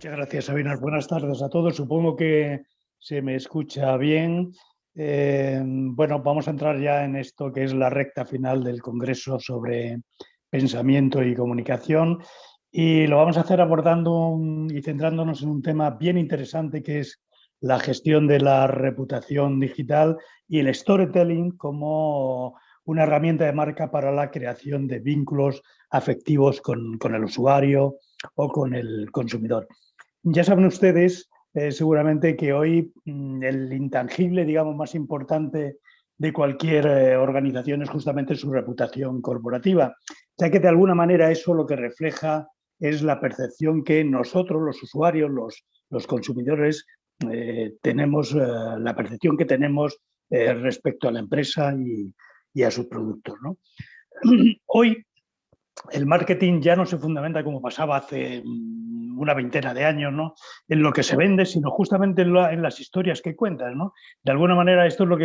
Muchas gracias, Sabina. Buenas tardes a todos. Supongo que se me escucha bien. Bueno, vamos a entrar ya en esto que es la recta final del Congreso sobre Pensamiento y Comunicación, y lo vamos a hacer abordando y centrándonos en un tema bien interesante, que es la gestión de la reputación digital y el storytelling como una herramienta de marca para la creación de vínculos afectivos con el usuario o con el consumidor. Ya saben ustedes seguramente que hoy el intangible, digamos, más importante de cualquier organización es justamente su reputación corporativa, ya que de alguna manera eso lo que refleja es la percepción que nosotros, los usuarios, los consumidores, tenemos, la percepción que tenemos respecto a la empresa y a sus productos, ¿no? Hoy el marketing ya no se fundamenta como pasaba hace una veintena de años, ¿no?, en lo que se vende, sino justamente en las historias que cuentas, ¿no? De alguna manera esto es lo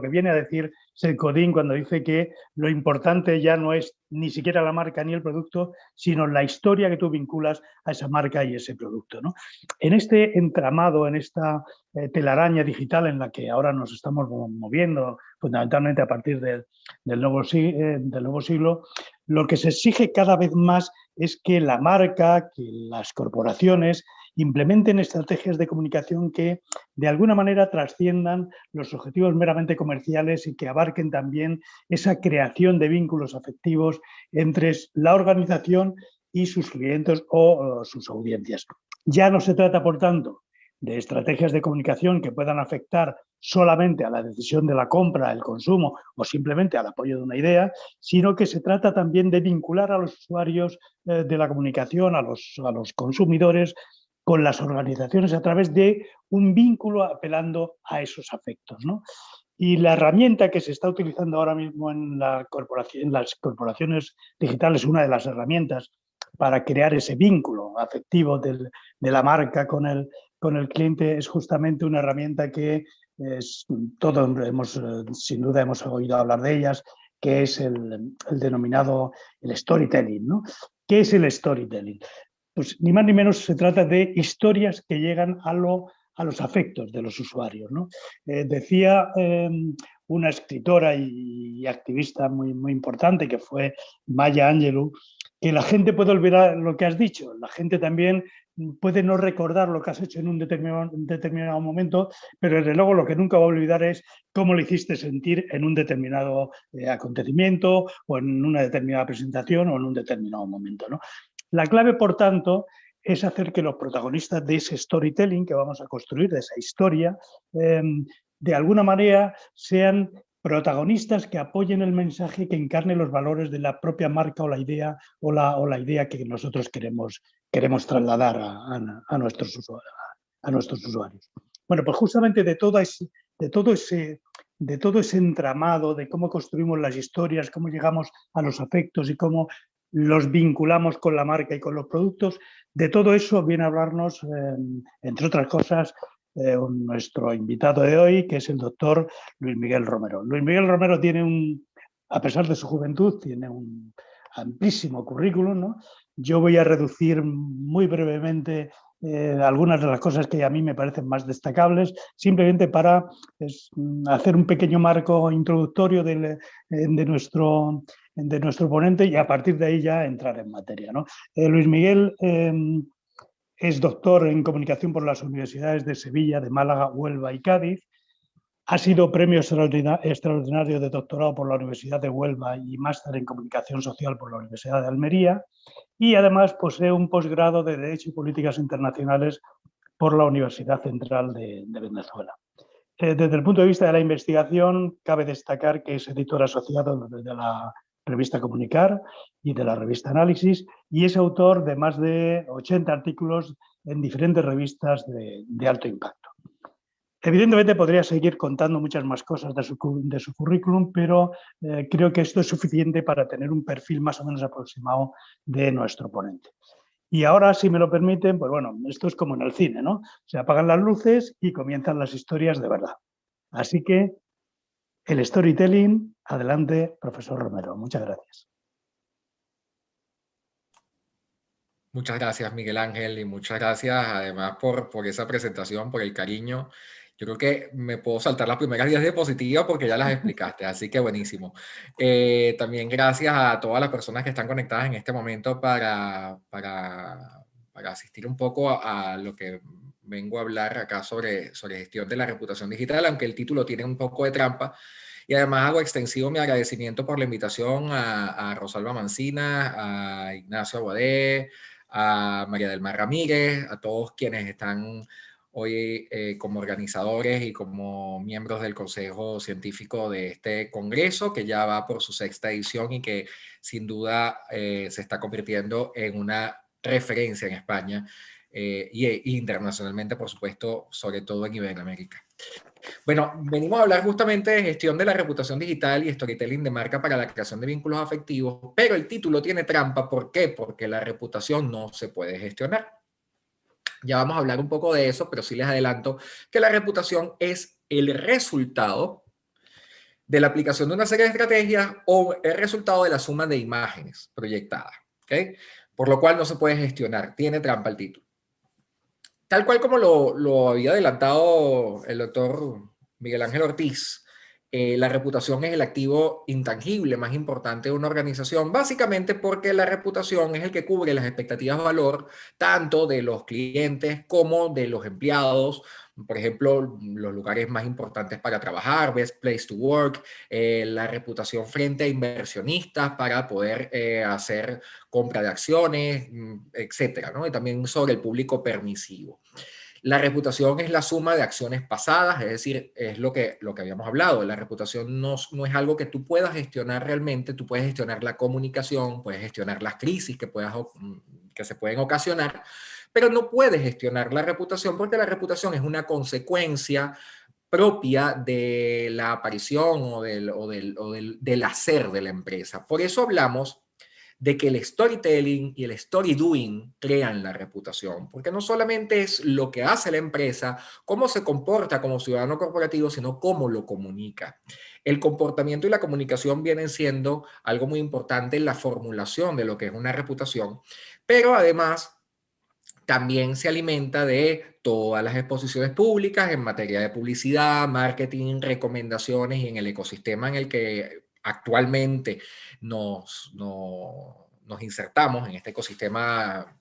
que viene a decir Seth Godin cuando dice que lo importante ya no es ni siquiera la marca ni el producto, sino la historia que tú vinculas a esa marca y ese producto, ¿no? En este entramado, en esta telaraña digital en la que ahora nos estamos moviendo, fundamentalmente a partir del nuevo siglo, lo que se exige cada vez más es que la marca, que las corporaciones implementen estrategias de comunicación que de alguna manera trasciendan los objetivos meramente comerciales y que abarquen también esa creación de vínculos afectivos entre la organización y sus clientes o sus audiencias. Ya no se trata, por tanto, de estrategias de comunicación que puedan afectar solamente a la decisión de la compra, el consumo o simplemente al apoyo de una idea, sino que se trata también de vincular a los usuarios de la comunicación, a los consumidores, con las organizaciones a través de un vínculo apelando a esos afectos, ¿no? Y la herramienta que se está utilizando ahora mismo en las corporaciones digitales, una de las herramientas para crear ese vínculo afectivo de la marca con el cliente, es justamente una herramienta que todos sin duda hemos oído hablar de ellas, que es el denominado el storytelling, ¿no? ¿Qué es el storytelling? Pues ni más ni menos se trata de historias que llegan a los afectos de los usuarios, ¿no? Decía una escritora y activista muy importante, que fue Maya Angelou, que la gente puede olvidar lo que has dicho, la gente también puede no recordar lo que has hecho en un determinado momento, pero desde luego lo que nunca va a olvidar es cómo le hiciste sentir en un determinado acontecimiento o en una determinada presentación o en un determinado momento, ¿no? La clave, por tanto, es hacer que los protagonistas de ese storytelling que vamos a construir, de esa historia, de alguna manera sean protagonistas que apoyen el mensaje, que encarne los valores de la propia marca o la idea que nosotros queremos trasladar a nuestros usuarios. Bueno, pues justamente de todo ese entramado, de cómo construimos las historias, cómo llegamos a los afectos y cómo los vinculamos con la marca y con los productos, de todo eso viene a hablarnos, entre otras cosas, nuestro invitado de hoy, que es el doctor Luis Miguel Romero. Luis Miguel Romero tiene a pesar de su juventud, tiene un amplísimo currículum, ¿no? Yo voy a reducir muy brevemente algunas de las cosas que a mí me parecen más destacables, simplemente para hacer un pequeño marco introductorio de nuestro ponente, y a partir de ahí ya entrar en materia, ¿no? Luis Miguel es doctor en comunicación por las universidades de Sevilla, de Málaga, Huelva y Cádiz. Ha sido premio extraordinario de doctorado por la Universidad de Huelva y máster en comunicación social por la Universidad de Almería, y además posee un posgrado de Derecho y Políticas Internacionales por la Universidad Central de Venezuela. Desde el punto de vista de la investigación, cabe destacar que es editor asociado de la revista Comunicar y de la revista Análisis, y es autor de más de 80 artículos en diferentes revistas de alto impacto. Evidentemente podría seguir contando muchas más cosas de su currículum, pero creo que esto es suficiente para tener un perfil más o menos aproximado de nuestro ponente. Y ahora, si me lo permiten, pues bueno, esto es como en el cine, ¿no? Se apagan las luces y comienzan las historias de verdad. Así que el storytelling, adelante, profesor Romero. Muchas gracias. Muchas gracias, Miguel Ángel, y muchas gracias además por esa presentación, por el cariño. Yo creo que me puedo saltar las primeras 10 diapositivas porque ya las explicaste, así que buenísimo. También gracias a todas las personas que están conectadas en este momento para asistir un poco a lo que vengo a hablar acá sobre gestión de la reputación digital, aunque el título tiene un poco de trampa. Y además hago extensivo mi agradecimiento por la invitación a Rosalba Mancina, a Ignacio Aguadé, a María del Mar Ramírez, a todos quienes están hoy como organizadores y como miembros del Consejo Científico de este Congreso, que ya va por su sexta edición y que sin duda se está convirtiendo en una referencia en España y internacionalmente, por supuesto, sobre todo en Iberoamérica. Bueno, venimos a hablar justamente de gestión de la reputación digital y storytelling de marca para la creación de vínculos afectivos, pero el título tiene trampa. ¿Por qué? Porque la reputación no se puede gestionar. Ya vamos a hablar un poco de eso, pero sí les adelanto que la reputación es el resultado de la aplicación de una serie de estrategias o el resultado de la suma de imágenes proyectadas. ¿Okay? Por lo cual no se puede gestionar. Tiene trampa el título. Tal cual como lo había adelantado el doctor Miguel Ángel Ortiz, la reputación es el activo intangible más importante de una organización, básicamente porque la reputación es el que cubre las expectativas de valor tanto de los clientes como de los empleados. Por ejemplo, los lugares más importantes para trabajar, best place to work, la reputación frente a inversionistas para poder hacer compra de acciones, etcétera, ¿no? Y también sobre el público permisivo. La reputación es la suma de acciones pasadas, es decir, es lo que habíamos hablado. La reputación no es algo que tú puedas gestionar realmente, tú puedes gestionar la comunicación, puedes gestionar las crisis que se pueden ocasionar, pero no puedes gestionar la reputación porque la reputación es una consecuencia propia de la aparición del hacer de la empresa. Por eso hablamos de que el storytelling y el story doing crean la reputación, porque no solamente es lo que hace la empresa, cómo se comporta como ciudadano corporativo, sino cómo lo comunica. El comportamiento y la comunicación vienen siendo algo muy importante en la formulación de lo que es una reputación, pero además también se alimenta de todas las exposiciones públicas en materia de publicidad, marketing, recomendaciones y en el ecosistema en el que actualmente nos insertamos, en este ecosistema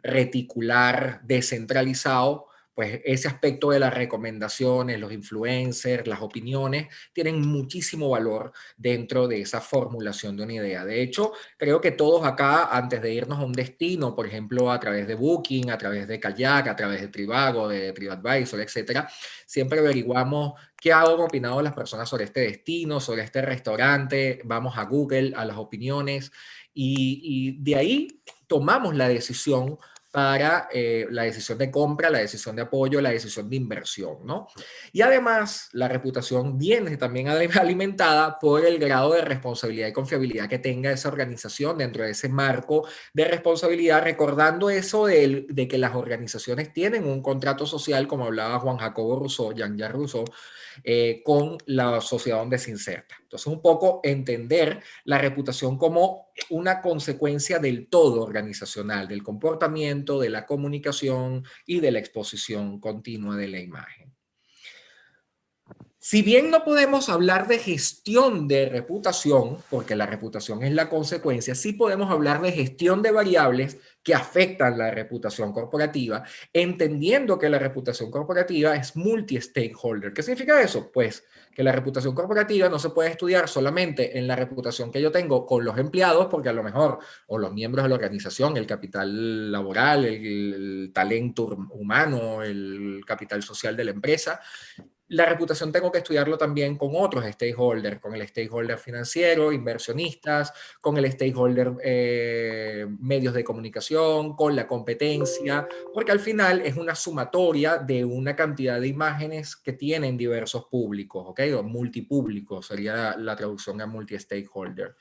reticular descentralizado. Pues ese aspecto de las recomendaciones, los influencers, las opiniones, tienen muchísimo valor dentro de esa formulación de una idea. De hecho, creo que todos acá, antes de irnos a un destino, por ejemplo, a través de Booking, a través de Kayak, a través de Trivago, de TripAdvisor, etcétera, siempre averiguamos qué han opinado las personas sobre este destino, sobre este restaurante, vamos a Google, a las opiniones, y de ahí tomamos la decisión para la decisión de compra, la decisión de apoyo, la decisión de inversión, ¿no? Y además, la reputación viene también alimentada por el grado de responsabilidad y confiabilidad que tenga esa organización dentro de ese marco de responsabilidad, recordando eso de que las organizaciones tienen un contrato social, como hablaba Juan Jacobo Rousseau, Jean-Jacques Rousseau, con la sociedad donde se inserta. Entonces, un poco entender la reputación como una consecuencia del todo organizacional, del comportamiento, de la comunicación y de la exposición continua de la imagen. Si bien no podemos hablar de gestión de reputación, porque la reputación es la consecuencia, sí podemos hablar de gestión de variables que afectan la reputación corporativa, entendiendo que la reputación corporativa es multi-stakeholder. ¿Qué significa eso? Pues que la reputación corporativa no se puede estudiar solamente en la reputación que yo tengo con los empleados, porque a lo mejor, o los miembros de la organización, el capital laboral, el talento humano, el capital social de la empresa. La reputación tengo que estudiarlo también con otros stakeholders, con el stakeholder financiero, inversionistas, con el stakeholder medios de comunicación, con la competencia, porque al final es una sumatoria de una cantidad de imágenes que tienen diversos públicos, ¿ok? O multipúblicos sería la traducción a multi-stakeholder.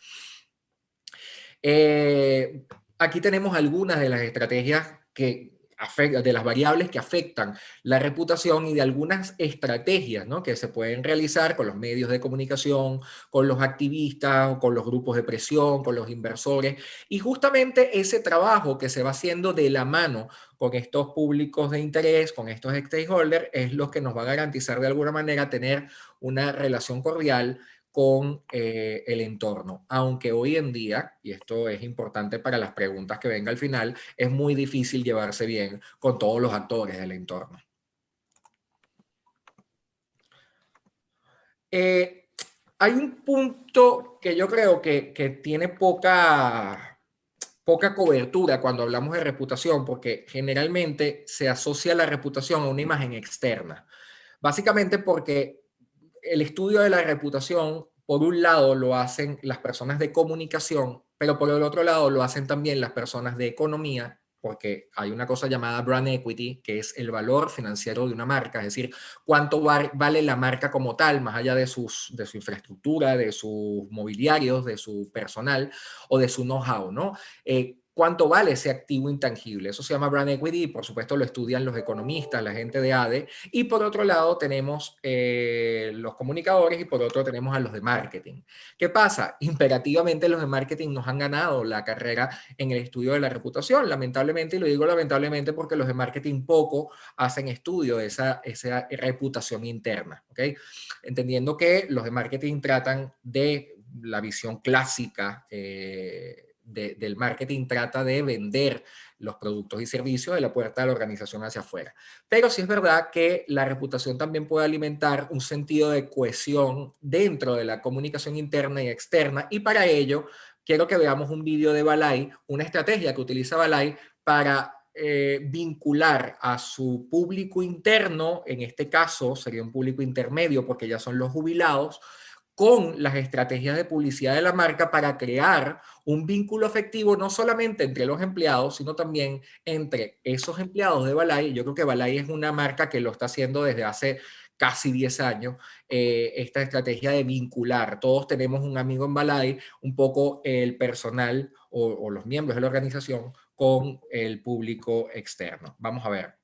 Aquí tenemos algunas de las estrategias que de las variables que afectan la reputación y de algunas estrategias, ¿no?, que se pueden realizar con los medios de comunicación, con los activistas, con los grupos de presión, con los inversores. Y justamente ese trabajo que se va haciendo de la mano con estos públicos de interés, con estos stakeholders, es lo que nos va a garantizar de alguna manera tener una relación cordial con el entorno. Aunque hoy en día, y esto es importante para las preguntas que venga al final, es muy difícil llevarse bien con todos los actores del entorno. Hay un punto que yo creo que tiene poca cobertura cuando hablamos de reputación, porque generalmente se asocia la reputación a una imagen externa. Básicamente porque el estudio de la reputación, por un lado, lo hacen las personas de comunicación, pero por el otro lado lo hacen también las personas de economía, porque hay una cosa llamada brand equity, que es el valor financiero de una marca, es decir, cuánto vale la marca como tal, más allá de su infraestructura, de sus mobiliarios, de su personal o de su know-how, ¿no? ¿Cuánto vale ese activo intangible? Eso se llama brand equity y por supuesto lo estudian los economistas, la gente de ADE. Y por otro lado tenemos los comunicadores y por otro tenemos a los de marketing. ¿Qué pasa? Imperativamente los de marketing nos han ganado la carrera en el estudio de la reputación, lamentablemente, y lo digo lamentablemente porque los de marketing poco hacen estudio de esa reputación interna, ¿ok? Entendiendo que los de marketing tratan de la visión clásica del marketing, trata de vender los productos y servicios de la puerta de la organización hacia afuera. Pero sí es verdad que la reputación también puede alimentar un sentido de cohesión dentro de la comunicación interna y externa, y para ello quiero que veamos un vídeo de Balay, una estrategia que utiliza Balay para vincular a su público interno, en este caso sería un público intermedio porque ya son los jubilados, con las estrategias de publicidad de la marca para crear un vínculo afectivo no solamente entre los empleados, sino también entre esos empleados de Balay. Yo creo que Balay es una marca que lo está haciendo desde hace casi 10 años, esta estrategia de vincular. Todos tenemos un amigo en Balay, un poco el personal o los miembros de la organización con el público externo. Vamos a ver.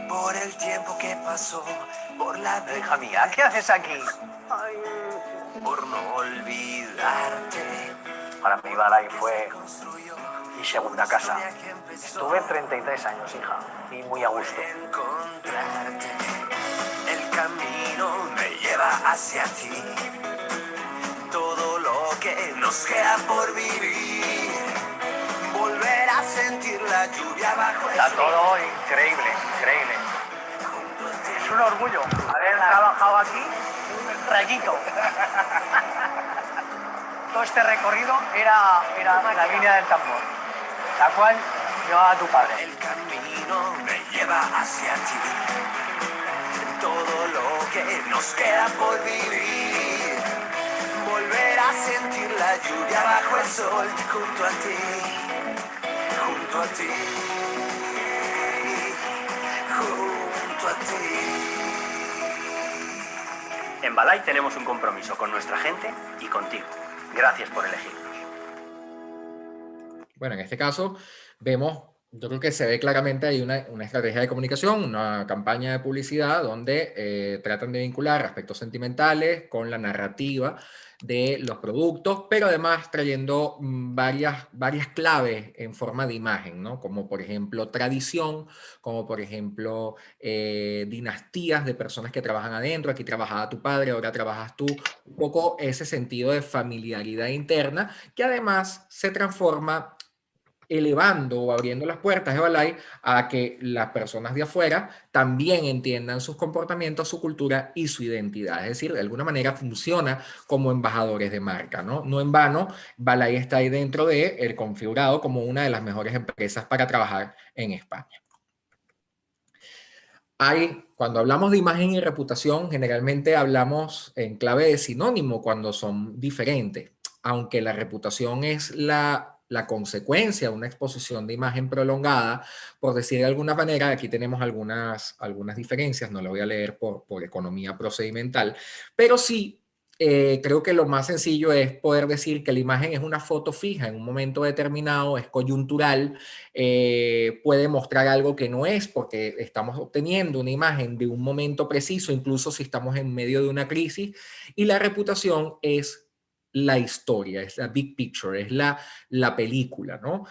Por el tiempo que pasó, por la hija mía, ¿qué haces aquí? Ay, por no olvidarte. Para mí Balay fue mi segunda casa. Estuve 33 años, hija, y muy a gusto. Encontrarte. El camino me lleva hacia ti. Todo lo que nos queda por vivir. Volver a sentir la lluvia bajo el sol. Está todo increíble, increíble. Es un orgullo haber trabajado aquí un rayito. Todo este recorrido era la línea del tambor, la cual llevaba tu padre. El camino me lleva hacia ti. Todo lo que nos queda por vivir. Volver a sentir la lluvia bajo el sol junto a ti. Junto a ti, junto a ti. En Balay tenemos un compromiso con nuestra gente y contigo. Gracias por elegirnos. Bueno, en este caso vemos, yo creo que se ve claramente hay una estrategia de comunicación, una campaña de publicidad donde tratan de vincular aspectos sentimentales con la narrativa de los productos, pero además trayendo varias claves en forma de imagen, ¿no? Como por ejemplo tradición, como por ejemplo dinastías de personas que trabajan adentro, aquí trabajaba tu padre, ahora trabajas tú, un poco ese sentido de familiaridad interna que además se transforma elevando o abriendo las puertas de Balay a que las personas de afuera también entiendan sus comportamientos, su cultura y su identidad. Es decir, de alguna manera funciona como embajadores de marca, ¿no? No en vano, Balay está ahí dentro de el configurado como una de las mejores empresas para trabajar en España. Cuando hablamos de imagen y reputación, generalmente hablamos en clave de sinónimo cuando son diferentes, aunque la reputación es la la consecuencia de una exposición de imagen prolongada, por decir de alguna manera, aquí tenemos algunas diferencias, no lo voy a leer por economía procedimental, pero sí, creo que lo más sencillo es poder decir que la imagen es una foto fija en un momento determinado, es coyuntural, puede mostrar algo que no es, porque estamos obteniendo una imagen de un momento preciso, incluso si estamos en medio de una crisis, y la reputación es la historia, es la big picture, es la película, ¿no?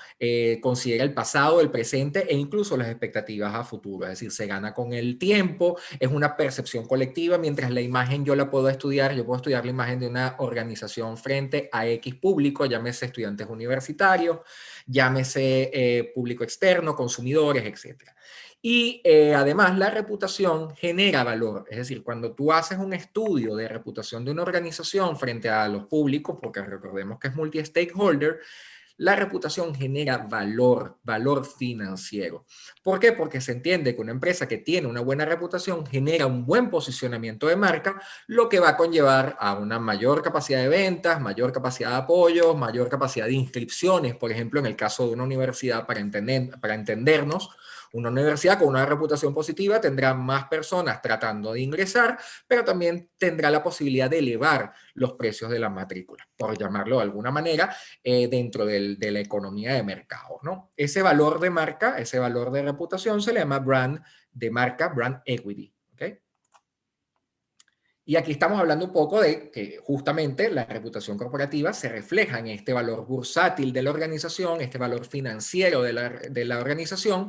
Considera el pasado, el presente e incluso las expectativas a futuro, es decir, se gana con el tiempo, es una percepción colectiva, mientras la imagen yo la puedo estudiar, yo puedo estudiar la imagen de una organización frente a X público, llámese estudiantes universitarios, llámese público externo, consumidores, etc. Y además la reputación genera valor, es decir, cuando tú haces un estudio de reputación de una organización frente a los públicos, porque recordemos que es multi-stakeholder, la reputación genera valor financiero. ¿Por qué? Porque se entiende que una empresa que tiene una buena reputación genera un buen posicionamiento de marca, lo que va a conllevar a una mayor capacidad de ventas, mayor capacidad de apoyo, mayor capacidad de inscripciones, por ejemplo, en el caso de una universidad, para entendernos, una universidad con una reputación positiva tendrá más personas tratando de ingresar, pero también tendrá la posibilidad de elevar los precios de la matrícula, por llamarlo de alguna manera, dentro de la economía de mercado, ¿no? Ese valor de marca, ese valor de reputación se le llama brand de marca, brand equity, ¿ok? Y aquí estamos hablando un poco de que justamente la reputación corporativa se refleja en este valor bursátil de la organización, este valor financiero de la organización,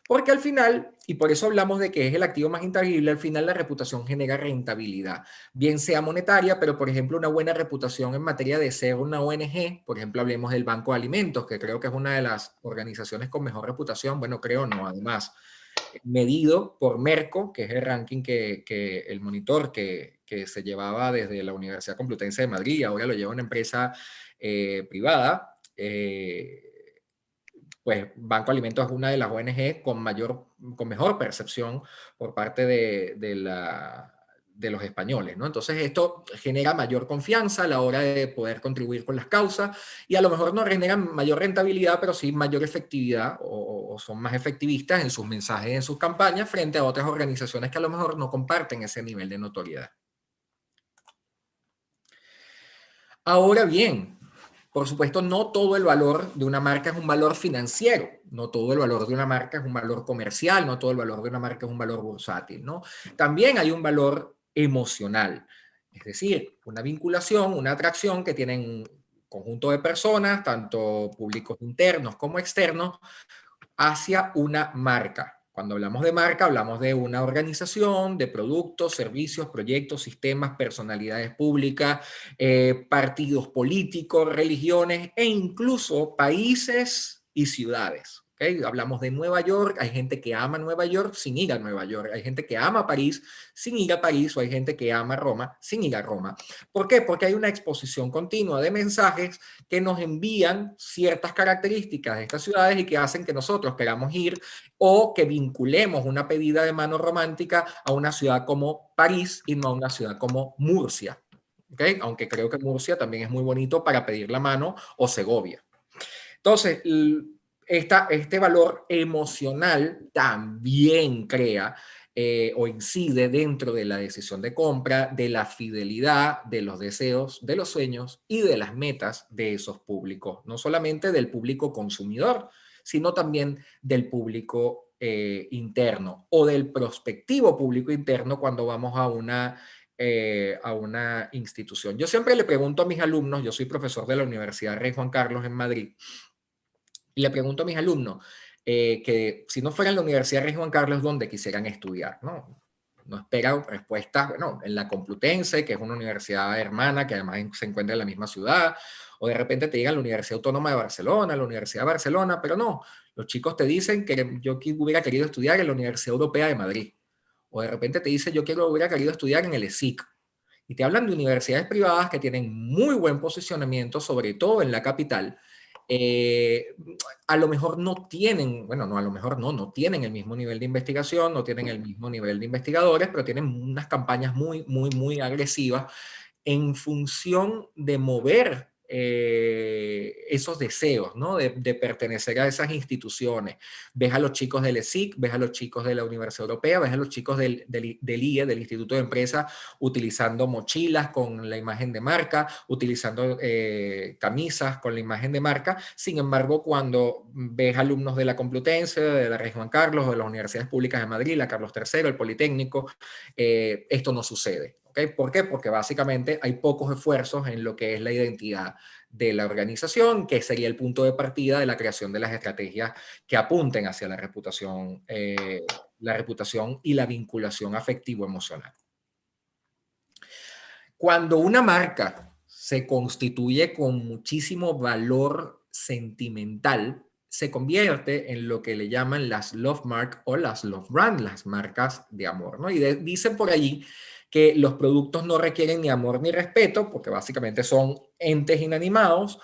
porque al final, y por eso hablamos de que es el activo más intangible, al final la reputación genera rentabilidad, bien sea monetaria, pero por ejemplo una buena reputación en materia de ser una ONG, por ejemplo hablemos del Banco de Alimentos, que creo que es una de las organizaciones con mejor reputación, bueno, creo no, además, medido por Merco, que es el ranking el monitor que se llevaba desde la Universidad Complutense de Madrid, ahora lo lleva una empresa privada, pues Banco Alimentos es una de las ONG con mejor percepción por parte de los españoles, ¿no? Entonces esto genera mayor confianza a la hora de poder contribuir con las causas y a lo mejor no generan mayor rentabilidad, pero sí mayor efectividad o son más efectivistas en sus mensajes, en sus campañas, frente a otras organizaciones que a lo mejor no comparten ese nivel de notoriedad. Ahora bien, por supuesto, no todo el valor de una marca es un valor financiero, no todo el valor de una marca es un valor comercial, no todo el valor de una marca es un valor bursátil, ¿no? También hay un valor emocional, es decir, una vinculación, una atracción que tienen un conjunto de personas, tanto públicos internos como externos, hacia una marca. Cuando hablamos de marca, hablamos de una organización, de productos, servicios, proyectos, sistemas, personalidades públicas, partidos políticos, religiones e incluso países y ciudades. ¿Okay? Hablamos de Nueva York, hay gente que ama Nueva York sin ir a Nueva York, hay gente que ama París sin ir a París o hay gente que ama Roma sin ir a Roma. ¿Por qué? Porque hay una exposición continua de mensajes que nos envían ciertas características de estas ciudades y que hacen que nosotros queramos ir o que vinculemos una pedida de mano romántica a una ciudad como París y no a una ciudad como Murcia. ¿Okay? Aunque creo que Murcia también es muy bonito para pedir la mano, o Segovia. Entonces, este valor emocional también crea o incide dentro de la decisión de compra, de la fidelidad, de los deseos, de los sueños y de las metas de esos públicos. No solamente del público consumidor, sino también del público interno o del prospectivo público interno cuando vamos a una institución. Yo siempre le pregunto a mis alumnos, yo soy profesor de la Universidad Rey Juan Carlos en Madrid, y le pregunto a mis alumnos que si no fuera en la Universidad Rey Juan Carlos, ¿dónde quisieran estudiar? No espera respuestas, bueno, en la Complutense, que es una universidad hermana, que además se encuentra en la misma ciudad, o de repente te digan la Universidad Autónoma de Barcelona, la Universidad de Barcelona, pero no, los chicos te dicen que yo hubiera querido estudiar en la Universidad Europea de Madrid, o de repente te dicen yo hubiera querido estudiar en el ESIC, y te hablan de universidades privadas que tienen muy buen posicionamiento, sobre todo en la capital. A lo mejor no tienen, bueno, no, a lo mejor no tienen el mismo nivel de investigación, no tienen el mismo nivel de investigadores, pero tienen unas campañas muy agresivas en función de mover esos deseos, ¿no? De pertenecer a esas instituciones. Ves a los chicos del ESIC, ves a los chicos de la Universidad Europea, ves a los chicos del IE, del Instituto de Empresa, utilizando mochilas con la imagen de marca, utilizando camisas con la imagen de marca. Sin embargo, cuando ves alumnos de la Complutense, de la Rey Juan Carlos, de las universidades públicas de Madrid, la Carlos III, el Politécnico, esto no sucede. ¿Okay? ¿Por qué? Porque básicamente hay pocos esfuerzos en lo que es la identidad de la organización, que sería el punto de partida de la creación de las estrategias que apunten hacia la reputación y la vinculación afectivo-emocional. Cuando una marca se constituye con muchísimo valor sentimental, se convierte en lo que le llaman las love mark o las love brand, las marcas de amor, ¿no? Y dicen por allí que los productos no requieren ni amor ni respeto, porque básicamente son entes inanimados.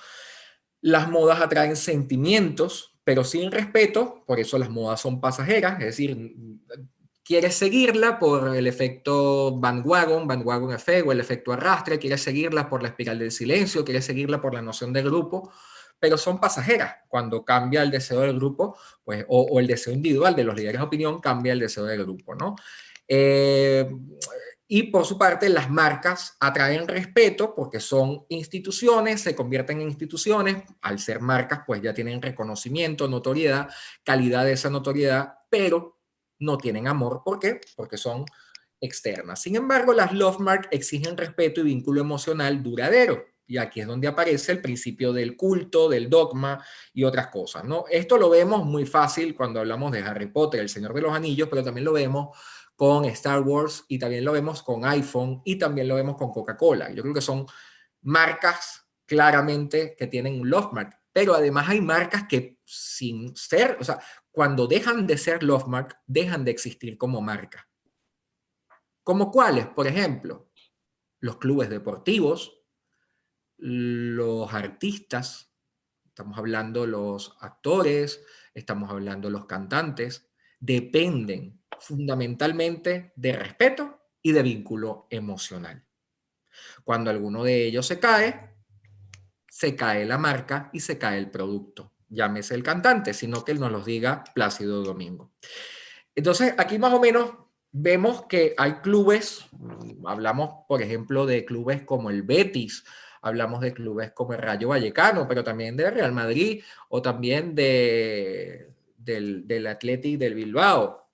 Las modas atraen sentimientos, pero sin respeto, por eso las modas son pasajeras, es decir, quieres seguirla por el efecto bandwagon effect o el efecto arrastre, quieres seguirla por la espiral del silencio, quieres seguirla por la noción del grupo, pero son pasajeras. Cuando cambia el deseo del grupo, pues, o el deseo individual de los líderes de opinión, cambia el deseo del grupo, ¿no? Y por su parte, las marcas atraen respeto porque son instituciones, se convierten en instituciones. Al ser marcas, pues ya tienen reconocimiento, notoriedad, calidad de esa notoriedad, pero no tienen amor. ¿Por qué? Porque son externas. Sin embargo, las love mark exigen respeto y vínculo emocional duradero. Y aquí es donde aparece el principio del culto, del dogma y otras cosas, ¿no? Esto lo vemos muy fácil cuando hablamos de Harry Potter, El Señor de los Anillos, pero también lo vemos con Star Wars y también lo vemos con iPhone y también lo vemos con Coca-Cola. Yo creo que son marcas claramente que tienen un love mark, pero además hay marcas que sin ser, o sea, cuando dejan de ser love mark, dejan de existir como marca. ¿Como cuáles? Por ejemplo, los clubes deportivos, los artistas, estamos hablando los actores, estamos hablando los cantantes, dependen fundamentalmente de respeto y de vínculo emocional. Cuando alguno de ellos se cae la marca y se cae el producto. Llámese el cantante, sino que él nos los diga Plácido Domingo. Entonces, aquí más o menos vemos que hay clubes, hablamos, por ejemplo, de clubes como el Betis, hablamos de clubes como el Rayo Vallecano, pero también de Real Madrid o también del Athletic del Bilbao.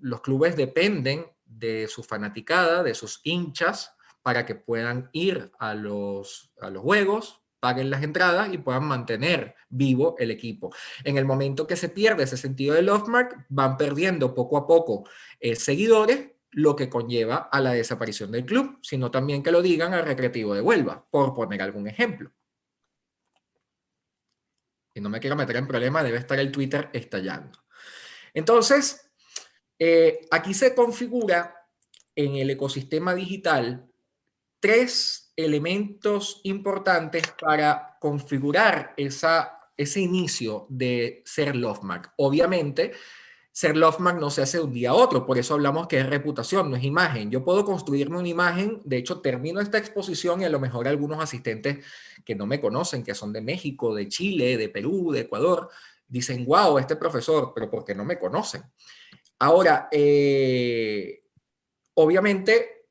Los clubes dependen de su fanaticada, de sus hinchas, para que puedan ir a los juegos, paguen las entradas y puedan mantener vivo el equipo. En el momento que se pierde ese sentido de love mark, van perdiendo poco a poco seguidores, lo que conlleva a la desaparición del club, sino también que lo digan al Recreativo de Huelva, por poner algún ejemplo. Y no me quiero meter en problemas, debe estar el Twitter estallando. Entonces, aquí se configura en el ecosistema digital 3 elementos importantes para configurar ese inicio de ser love mark. Obviamente, ser love mark no se hace de un día a otro, por eso hablamos que es reputación, no es imagen. Yo puedo construirme una imagen, de hecho termino esta exposición y a lo mejor algunos asistentes que no me conocen, que son de México, de Chile, de Perú, de Ecuador, dicen, wow, este profesor, pero ¿por qué no me conocen? Ahora, obviamente,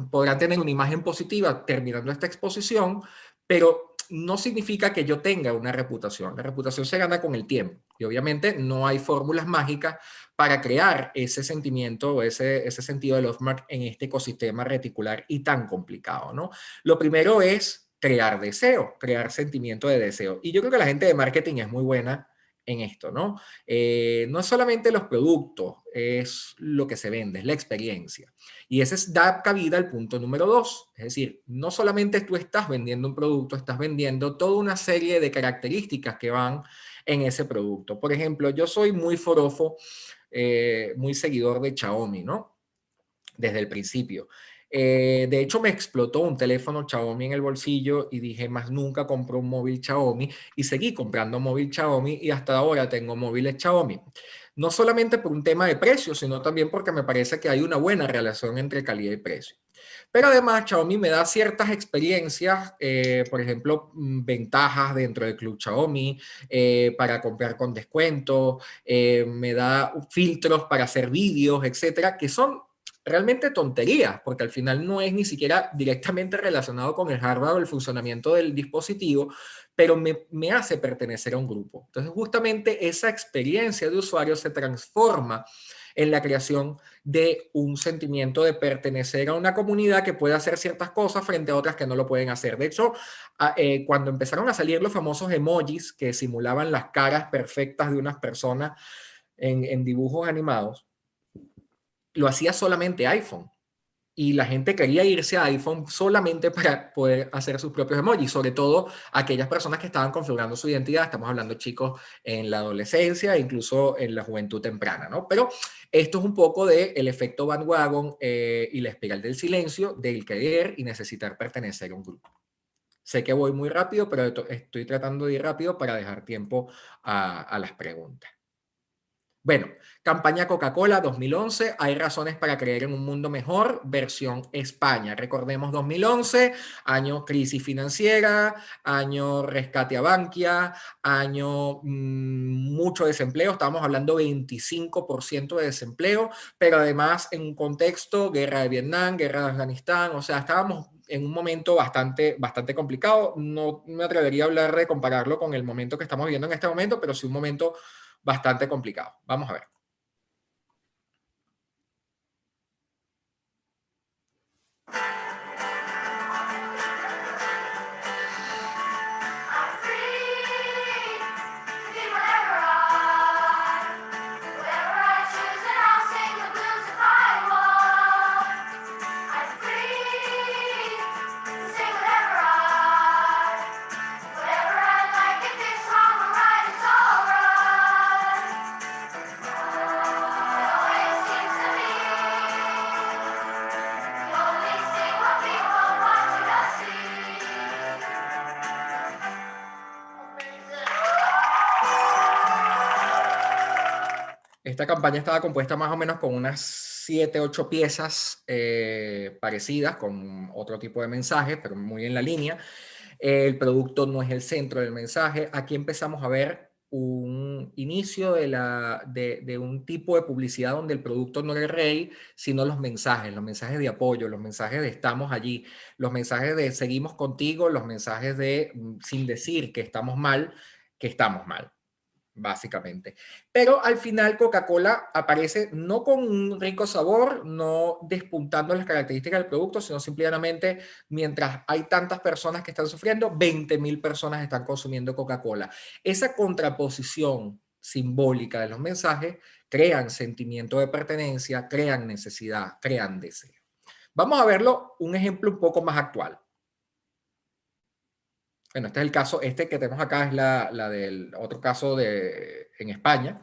podrán tener una imagen positiva terminando esta exposición, pero no significa que yo tenga una reputación. La reputación se gana con el tiempo y obviamente no hay fórmulas mágicas para crear ese sentimiento o ese sentido de love mark en este ecosistema reticular y tan complicado, ¿no? Lo primero es crear deseo, crear sentimiento de deseo. Y yo creo que la gente de marketing es muy buena en esto, ¿no? No es solamente los productos, es lo que se vende, es la experiencia. Y ese da cabida al punto número 2. Es decir, no solamente tú estás vendiendo un producto, estás vendiendo toda una serie de características que van en ese producto. Por ejemplo, yo soy muy forofo, muy seguidor de Xiaomi, ¿no? Desde el principio. De hecho, me explotó un teléfono Xiaomi en el bolsillo y dije, más nunca compro un móvil Xiaomi, y seguí comprando móvil Xiaomi y hasta ahora tengo móviles Xiaomi. No solamente por un tema de precio, sino también porque me parece que hay una buena relación entre calidad y precio. Pero además Xiaomi me da ciertas experiencias, por ejemplo, ventajas dentro del Club Xiaomi para comprar con descuento, me da filtros para hacer vídeos, etcétera, que son realmente tonterías, porque al final no es ni siquiera directamente relacionado con el hardware o el funcionamiento del dispositivo, pero me hace pertenecer a un grupo. Entonces, justamente esa experiencia de usuario se transforma en la creación de un sentimiento de pertenecer a una comunidad que puede hacer ciertas cosas frente a otras que no lo pueden hacer. De hecho, cuando empezaron a salir los famosos emojis que simulaban las caras perfectas de unas personas en dibujos animados, lo hacía solamente iPhone. Y la gente quería irse a iPhone solamente para poder hacer sus propios emojis, sobre todo aquellas personas que estaban configurando su identidad. Estamos hablando de chicos en la adolescencia, incluso en la juventud temprana, ¿no? Pero esto es un poco del efecto bandwagon y la espiral del silencio, del querer y necesitar pertenecer a un grupo. Sé que voy muy rápido, pero estoy tratando de ir rápido para dejar tiempo a las preguntas. Bueno, campaña Coca-Cola 2011, hay razones para creer en un mundo mejor, versión España. Recordemos 2011, año crisis financiera, año rescate a Bankia, año mucho desempleo, estamos hablando 25% de desempleo, pero además en un contexto, guerra de Vietnam, guerra de Afganistán, o sea, estábamos en un momento bastante complicado. No me atrevería a hablar de compararlo con el momento que estamos viviendo en este momento, pero sí un momento bastante complicado. Vamos a ver. Esta campaña estaba compuesta más o menos con unas 7, 8 piezas parecidas, con otro tipo de mensajes, pero muy en la línea. El producto no es el centro del mensaje. Aquí empezamos a ver un inicio de un tipo de publicidad donde el producto no era el rey, sino los mensajes de apoyo, los mensajes de estamos allí, los mensajes de seguimos contigo, los mensajes de sin decir que estamos mal, básicamente. Pero al final Coca-Cola aparece no con un rico sabor, no despuntando las características del producto, sino simplemente mientras hay tantas personas que están sufriendo, 20.000 personas están consumiendo Coca-Cola. Esa contraposición simbólica de los mensajes crean sentimiento de pertenencia, crean necesidad, crean deseo. Vamos a verlo un ejemplo un poco más actual. Bueno, este es el caso, este que tenemos acá es la del otro caso en España,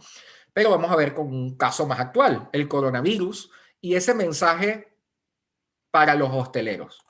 pero vamos a ver con un caso más actual, el coronavirus y ese mensaje para los hosteleros.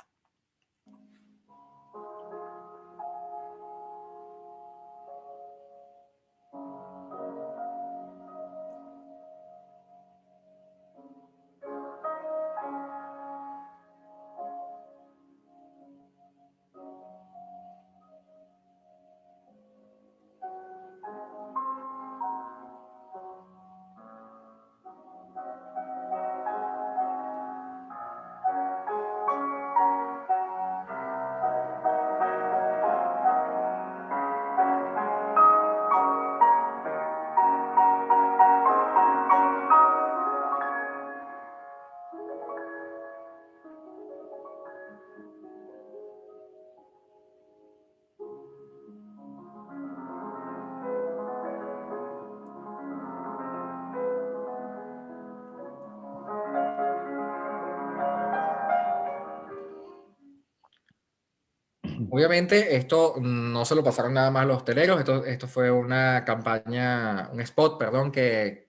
Obviamente esto no se lo pasaron nada más a los hosteleros, esto fue una campaña, un spot, perdón, que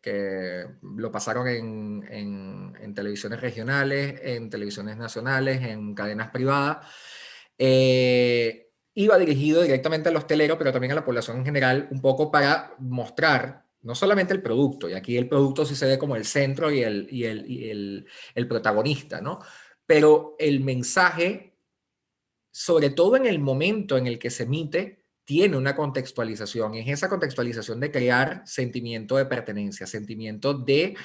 lo pasaron en televisiones regionales, en televisiones nacionales, en cadenas privadas. Iba dirigido directamente al hostelero, pero también a la población en general, un poco para mostrar no solamente el producto, y aquí el producto sí se ve como el centro y el protagonista, ¿no? pero el mensaje, sobre todo en el momento en el que se emite, tiene una contextualización. Es esa contextualización de crear sentimiento de pertenencia, sentimiento de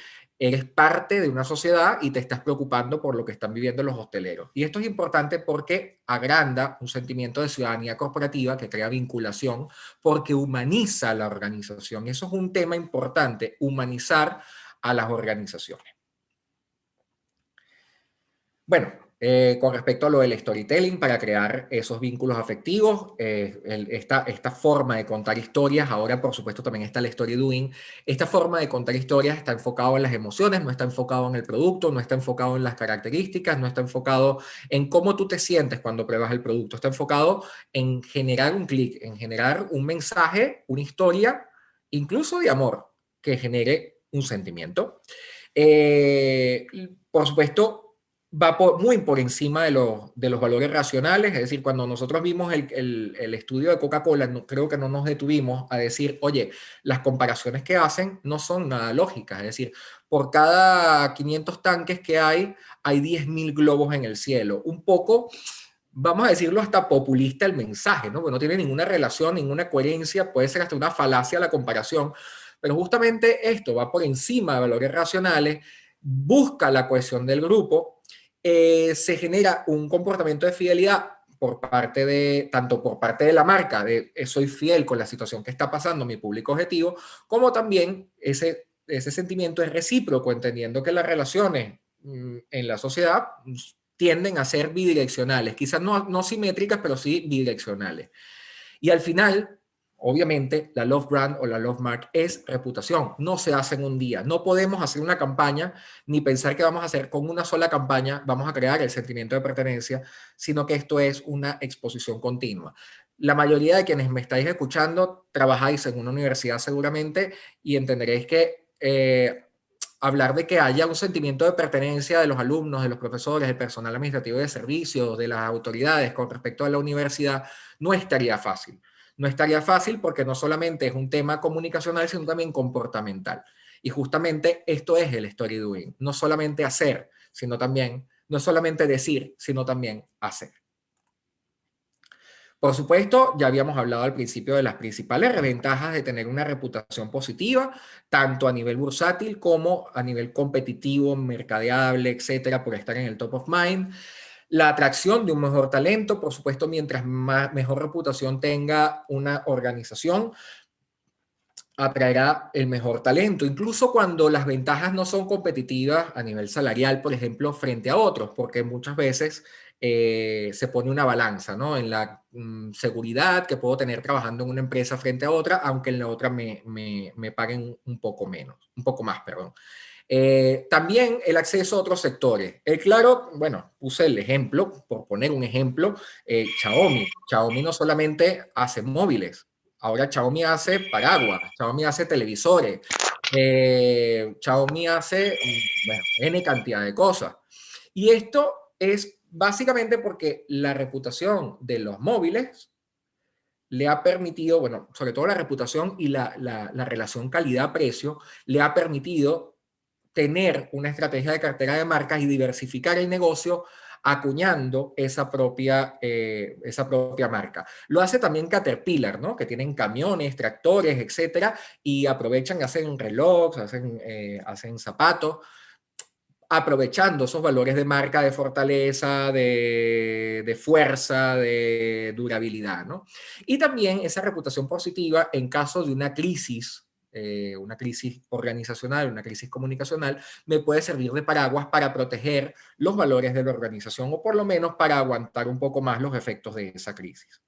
eres parte de una sociedad y te estás preocupando por lo que están viviendo los hosteleros. Y esto es importante porque agranda un sentimiento de ciudadanía corporativa que crea vinculación, porque humaniza a la organización. Eso es un tema importante, humanizar a las organizaciones. Bueno, con respecto a lo del storytelling, para crear esos vínculos afectivos, esta forma de contar historias, ahora por supuesto también está el story doing, esta forma de contar historias está enfocado en las emociones, no está enfocado en el producto, no está enfocado en las características, no está enfocado en cómo tú te sientes cuando pruebas el producto, está enfocado en generar un clic, en generar un mensaje, una historia, incluso de amor, que genere un sentimiento. Por supuesto, va muy por encima de los valores racionales, es decir, cuando nosotros vimos el estudio de Coca-Cola, creo que no nos detuvimos a decir, oye, las comparaciones que hacen no son nada lógicas, es decir, por cada 500 tanques que hay 10.000 globos en el cielo, un poco, vamos a decirlo hasta populista el mensaje, ¿no? Porque no tiene ninguna relación, ninguna coherencia, puede ser hasta una falacia la comparación, pero justamente esto va por encima de valores racionales, busca la cohesión del grupo, se genera un comportamiento de fidelidad tanto por parte de la marca, de soy fiel con la situación que está pasando mi público objetivo, como también ese sentimiento es recíproco, entendiendo que las relaciones en la sociedad tienden a ser bidireccionales, quizás no simétricas, pero sí bidireccionales. Y al final, obviamente, la Love Brand o la Love Mark es reputación. No se hace en un día. No podemos hacer una campaña ni pensar que vamos a hacer con una sola campaña, vamos a crear el sentimiento de pertenencia, sino que esto es una exposición continua. La mayoría de quienes me estáis escuchando trabajáis en una universidad seguramente y entenderéis que hablar de que haya un sentimiento de pertenencia de los alumnos, de los profesores, del personal administrativo de servicio, de las autoridades con respecto a la universidad, no estaría fácil. No estaría fácil porque no solamente es un tema comunicacional, sino también comportamental. Y justamente esto es el story doing. No solamente hacer, sino también, no solamente decir, sino también hacer. Por supuesto, ya habíamos hablado al principio de las principales ventajas de tener una reputación positiva, tanto a nivel bursátil como a nivel competitivo, mercadeable, etcétera, por estar en el top of mind. La atracción de un mejor talento, por supuesto, mientras mejor reputación tenga una organización, atraerá el mejor talento, incluso cuando las ventajas no son competitivas a nivel salarial, por ejemplo, frente a otros, porque muchas veces se pone una balanza, ¿no? En la seguridad que puedo tener trabajando en una empresa frente a otra, aunque en la otra me paguen un poco más, perdón. También el acceso a otros sectores. Claro, bueno, puse el ejemplo, por poner un ejemplo, Xiaomi. Xiaomi no solamente hace móviles, ahora Xiaomi hace paraguas, Xiaomi hace televisores, Xiaomi hace, bueno, N cantidad de cosas. Y esto es básicamente porque la reputación de los móviles le ha permitido, bueno, sobre todo la reputación y la relación calidad-precio, le ha permitido tener una estrategia de cartera de marcas y diversificar el negocio acuñando esa propia marca. Lo hace también Caterpillar, ¿no? Que tienen camiones, tractores, etcétera, y aprovechan, hacen relojes, hacen zapatos, aprovechando esos valores de marca, de fortaleza, de fuerza, de durabilidad, ¿no? Y también esa reputación positiva en caso de una crisis organizacional, una crisis comunicacional, me puede servir de paraguas para proteger los valores de la organización o por lo menos para aguantar un poco más los efectos de esa crisis.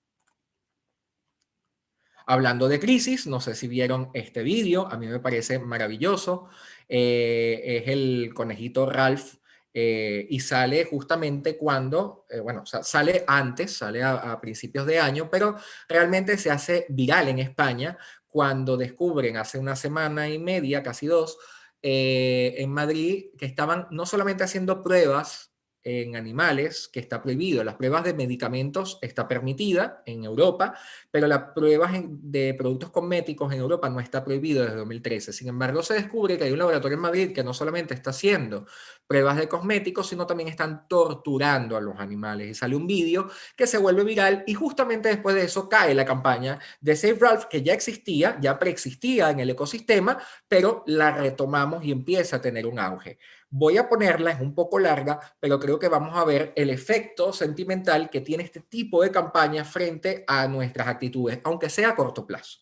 Hablando de crisis, no sé si vieron este vídeo, a mí me parece maravilloso. Es el conejito Ralph y sale justamente cuando, bueno, o sea, sale antes, sale a principios de año, pero realmente se hace viral en España cuando descubren hace una semana y media, casi dos, en Madrid, que estaban no solamente haciendo pruebas en animales que está prohibido. Las pruebas de medicamentos está permitida en Europa, pero las pruebas de productos cosméticos en Europa no está prohibido desde 2013. Sin embargo, se descubre que hay un laboratorio en Madrid que no solamente está haciendo pruebas de cosméticos, sino también están torturando a los animales. Y sale un vídeo que se vuelve viral y justamente después de eso cae la campaña de Save Ralph, que ya existía, ya preexistía en el ecosistema, pero la retomamos y empieza a tener un auge. Voy a ponerla, es un poco larga, pero creo que vamos a ver el efecto sentimental que tiene este tipo de campaña frente a nuestras actitudes, aunque sea a corto plazo.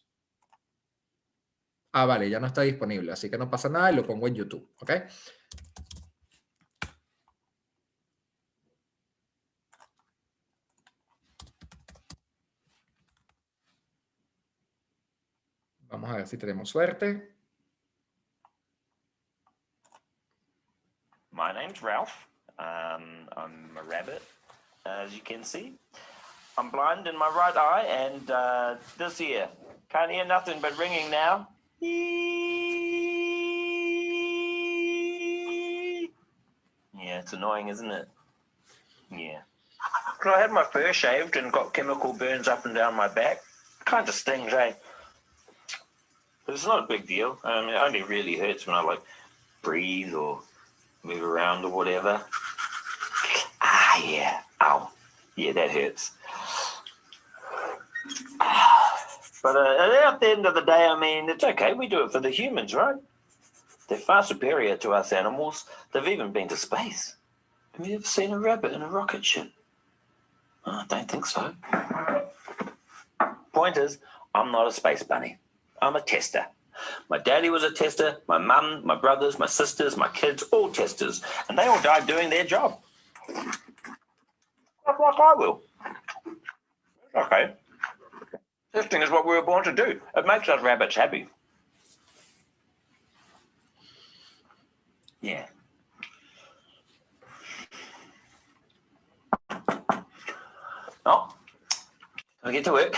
Ah, vale, ya no está disponible, así que no pasa nada y lo pongo en YouTube, ¿ok? Vamos a ver si tenemos suerte. My name's Ralph. I'm a rabbit, as you can see. I'm blind in my right eye, and this ear. Can't hear nothing but ringing now. Yeah, it's annoying, isn't it? Yeah. I had my fur shaved and got chemical burns up and down my back. Kind of stings, eh? But it's not a big deal. I mean, it only really hurts when I, like, breathe or move around or whatever. Ah, yeah. Ow. Yeah, that hurts. But at the end of the day, I mean, it's okay. We do it for the humans, right? They're far superior to us animals. They've even been to space. Have you ever seen a rabbit in a rocket ship? Oh, I don't think so. Point is, I'm not a space bunny. I'm a tester. My daddy was a tester, my mum, my brothers, my sisters, my kids, all testers. And they all died doing their job. Like I will. Okay. Testing is what we were born to do. It makes us rabbits happy. Yeah. Oh, I'll get to work.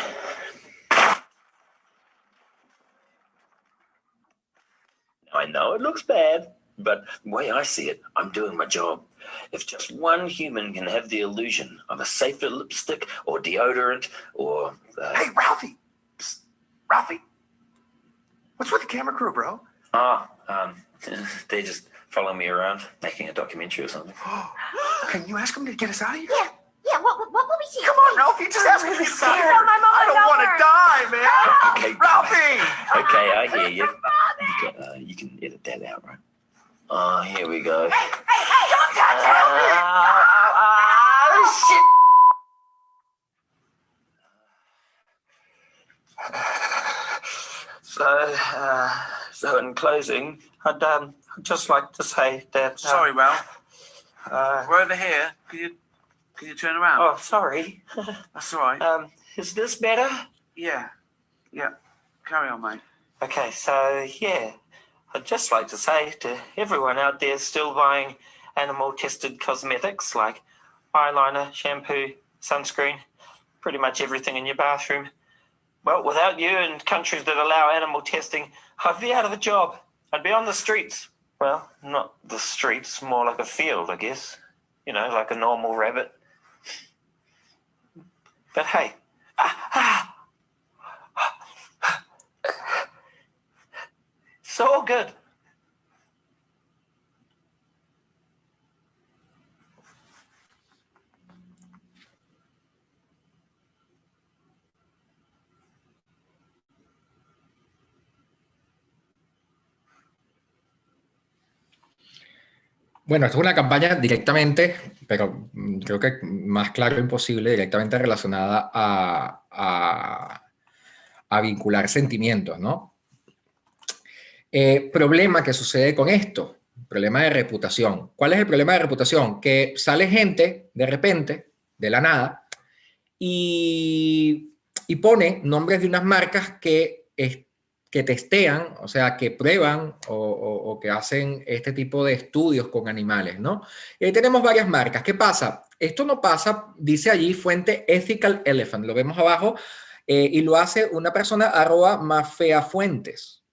I know it looks bad, but the way I see it, I'm doing my job. If just one human can have the illusion of a safer lipstick or deodorant or... Hey, Ralphie! Psst. Ralphie! What's with the camera crew, bro? They just follow me around, making a documentary or something. Can you ask them to get us out of here? Yeah, what will we see? Come on, Ralphie, just ask them to get us out of here. I don't want to die, man. Okay, Ralphie! Okay, I hear you. You can edit that out, right? Oh, here we go. Hey, don't touch it! Shit! So in closing, I'd just like to say that... Sorry, Ralph. We're over here. Can you turn around? Oh, sorry. That's all right. Is this better? Yeah. Carry on, mate. Okay, so yeah, I'd just like to say to everyone out there still buying animal-tested cosmetics like eyeliner, shampoo, sunscreen, pretty much everything in your bathroom. Well, without you and countries that allow animal testing, I'd be out of a job. I'd be on the streets. Well, not the streets, more like a field, I guess. You know, like a normal rabbit. But hey, it's all good. Bueno, esto es una campaña directamente, pero creo que más claro imposible, directamente relacionada a vincular sentimientos, ¿no? Problema que sucede con esto, problema de reputación. ¿Cuál es el problema de reputación? Que sale gente de repente, de la nada, y pone nombres de unas marcas que testean, o sea, que prueban o que hacen este tipo de estudios con animales, ¿no? Y ahí tenemos varias marcas. ¿Qué pasa? Esto no pasa, dice allí, fuente Ethical Elephant, lo vemos abajo, y lo hace una persona @mafeafuentes.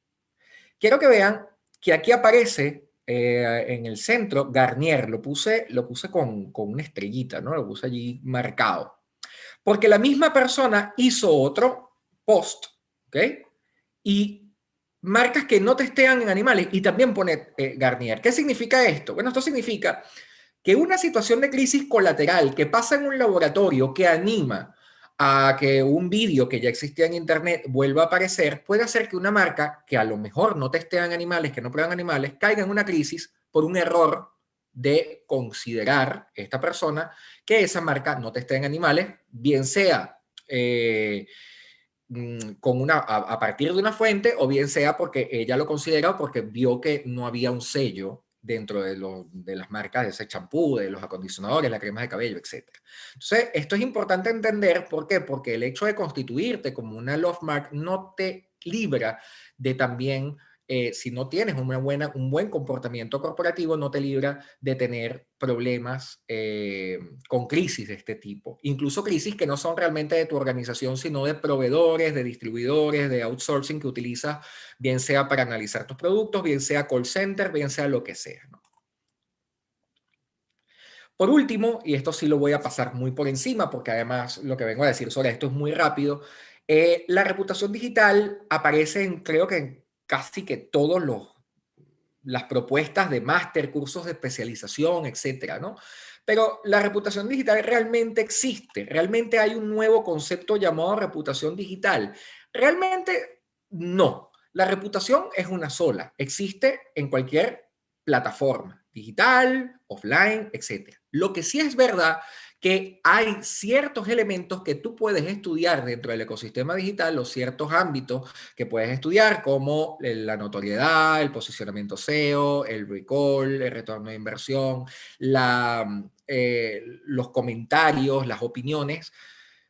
Quiero que vean que aquí aparece en el centro, Garnier, lo puse con una estrellita, ¿no? Lo puse allí marcado. Porque la misma persona hizo otro post, ¿ok? Y marcas que no testean en animales y también pone Garnier. ¿Qué significa esto? Bueno, esto significa que una situación de crisis colateral que pasa en un laboratorio que anima a que un vídeo que ya existía en internet vuelva a aparecer, puede hacer que una marca que a lo mejor no testea en animales, que no prueban animales, caiga en una crisis por un error de considerar esta persona que esa marca no testea en animales, bien sea a partir de una fuente o bien sea porque ella lo considera o porque vio que no había un sello dentro de las marcas de ese champú, de los acondicionadores, las cremas de cabello, etc. Entonces, esto es importante entender. ¿Por qué? Porque el hecho de constituirte como una love mark no te libra de también, si no tienes un buen comportamiento corporativo, no te libra de tener problemas con crisis de este tipo. Incluso crisis que no son realmente de tu organización, sino de proveedores, de distribuidores, de outsourcing que utilizas, bien sea para analizar tus productos, bien sea call center, bien sea lo que sea, ¿no? Por último, y esto sí lo voy a pasar muy por encima, porque además lo que vengo a decir sobre esto es muy rápido, la reputación digital aparece creo que en casi que todos las propuestas de máster, cursos de especialización, etcétera, ¿no? Pero la reputación digital realmente existe, realmente hay un nuevo concepto llamado reputación digital. Realmente no, la reputación es una sola, existe en cualquier plataforma, digital, offline, etcétera. Lo que sí es verdad que hay ciertos elementos que tú puedes estudiar dentro del ecosistema digital, los ciertos ámbitos que puedes estudiar, como la notoriedad, el posicionamiento SEO, el recall, el retorno de inversión, los comentarios, las opiniones,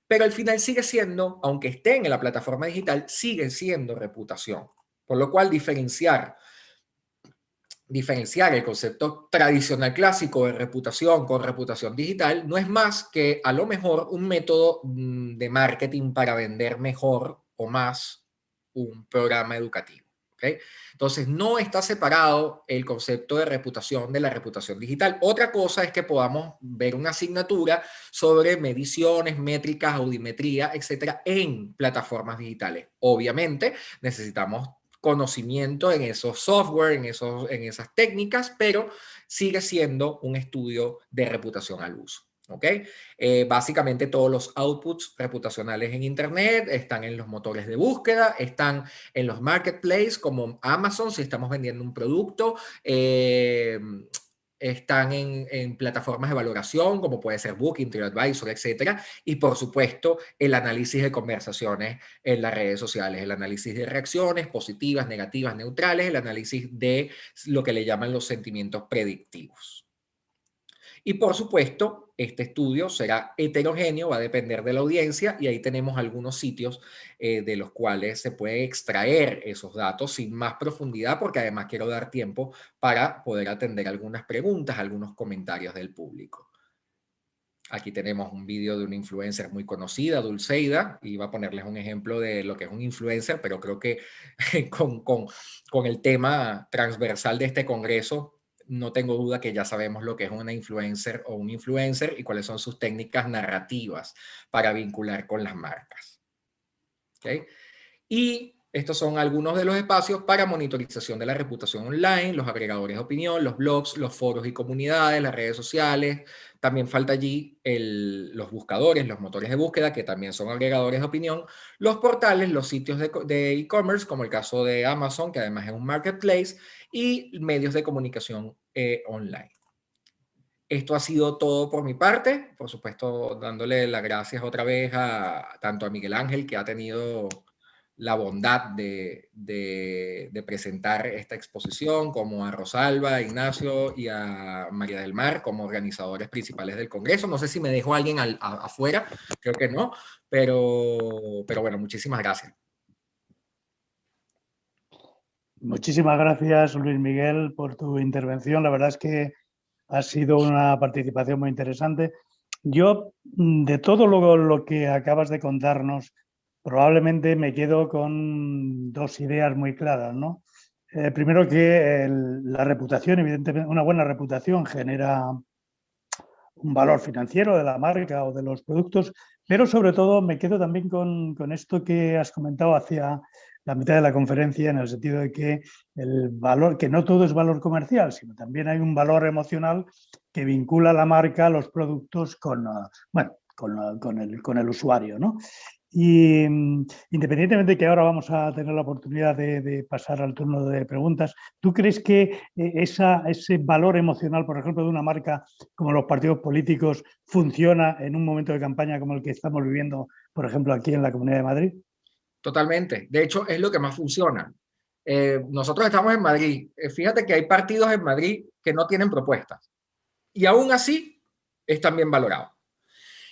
pero al final sigue siendo, aunque estén en la plataforma digital, sigue siendo reputación. Por lo cual diferenciar el concepto tradicional clásico de reputación con reputación digital no es más que a lo mejor un método de marketing para vender mejor o más un programa educativo. ¿Okay? Entonces, no está separado el concepto de reputación de la reputación digital. Otra cosa es que podamos ver una asignatura sobre mediciones, métricas, audiometría, etcétera, en plataformas digitales. Obviamente, necesitamos conocimiento en esos software, en esas técnicas, pero sigue siendo un estudio de reputación al uso. ¿Ok? Básicamente todos los outputs reputacionales en Internet están en los motores de búsqueda, están en los marketplaces como Amazon, si estamos vendiendo un producto, están en plataformas de valoración como puede ser Booking, TripAdvisor, etcétera, y por supuesto el análisis de conversaciones en las redes sociales, el análisis de reacciones positivas, negativas, neutrales, el análisis de lo que le llaman los sentimientos predictivos. Y por supuesto, este estudio será heterogéneo, va a depender de la audiencia y ahí tenemos algunos sitios de los cuales se puede extraer esos datos sin más profundidad, porque además quiero dar tiempo para poder atender algunas preguntas, algunos comentarios del público. Aquí tenemos un vídeo de una influencer muy conocida, Dulceida, y voy a ponerles un ejemplo de lo que es un influencer, pero creo que con el tema transversal de este congreso, no tengo duda que ya sabemos lo que es una influencer o un influencer y cuáles son sus técnicas narrativas para vincular con las marcas. ¿Okay? Y estos son algunos de los espacios para monitorización de la reputación online, los agregadores de opinión, los blogs, los foros y comunidades, las redes sociales. También falta allí los buscadores, los motores de búsqueda, que también son agregadores de opinión, los portales, los sitios de e-commerce, como el caso de Amazon, que además es un marketplace, y medios de comunicación online. Esto ha sido todo por mi parte. Por supuesto, dándole las gracias otra vez tanto a Miguel Ángel, que ha tenido la bondad de presentar esta exposición, como a Rosalba, a Ignacio y a María del Mar como organizadores principales del Congreso. No sé si me dejó alguien afuera, creo que no, pero bueno, muchísimas gracias. Muchísimas gracias, Luis Miguel, por tu intervención. La verdad es que ha sido una participación muy interesante. Yo, de todo lo que acabas de contarnos, probablemente me quedo con dos ideas muy claras, ¿no? Primero que la reputación, evidentemente, una buena reputación genera un valor financiero de la marca o de los productos, pero sobre todo me quedo también con esto que has comentado hacia la mitad de la conferencia, en el sentido de que el valor, que no todo es valor comercial, sino también hay un valor emocional que vincula la marca a los productos con el usuario, ¿no? Y independientemente de que ahora vamos a tener la oportunidad de pasar al turno de preguntas, ¿tú crees que ese valor emocional, por ejemplo, de una marca como los partidos políticos, funciona en un momento de campaña como el que estamos viviendo, por ejemplo, aquí en la Comunidad de Madrid? Totalmente. De hecho, es lo que más funciona. Nosotros estamos en Madrid. Fíjate que hay partidos en Madrid que no tienen propuestas y aún así están bien valorados.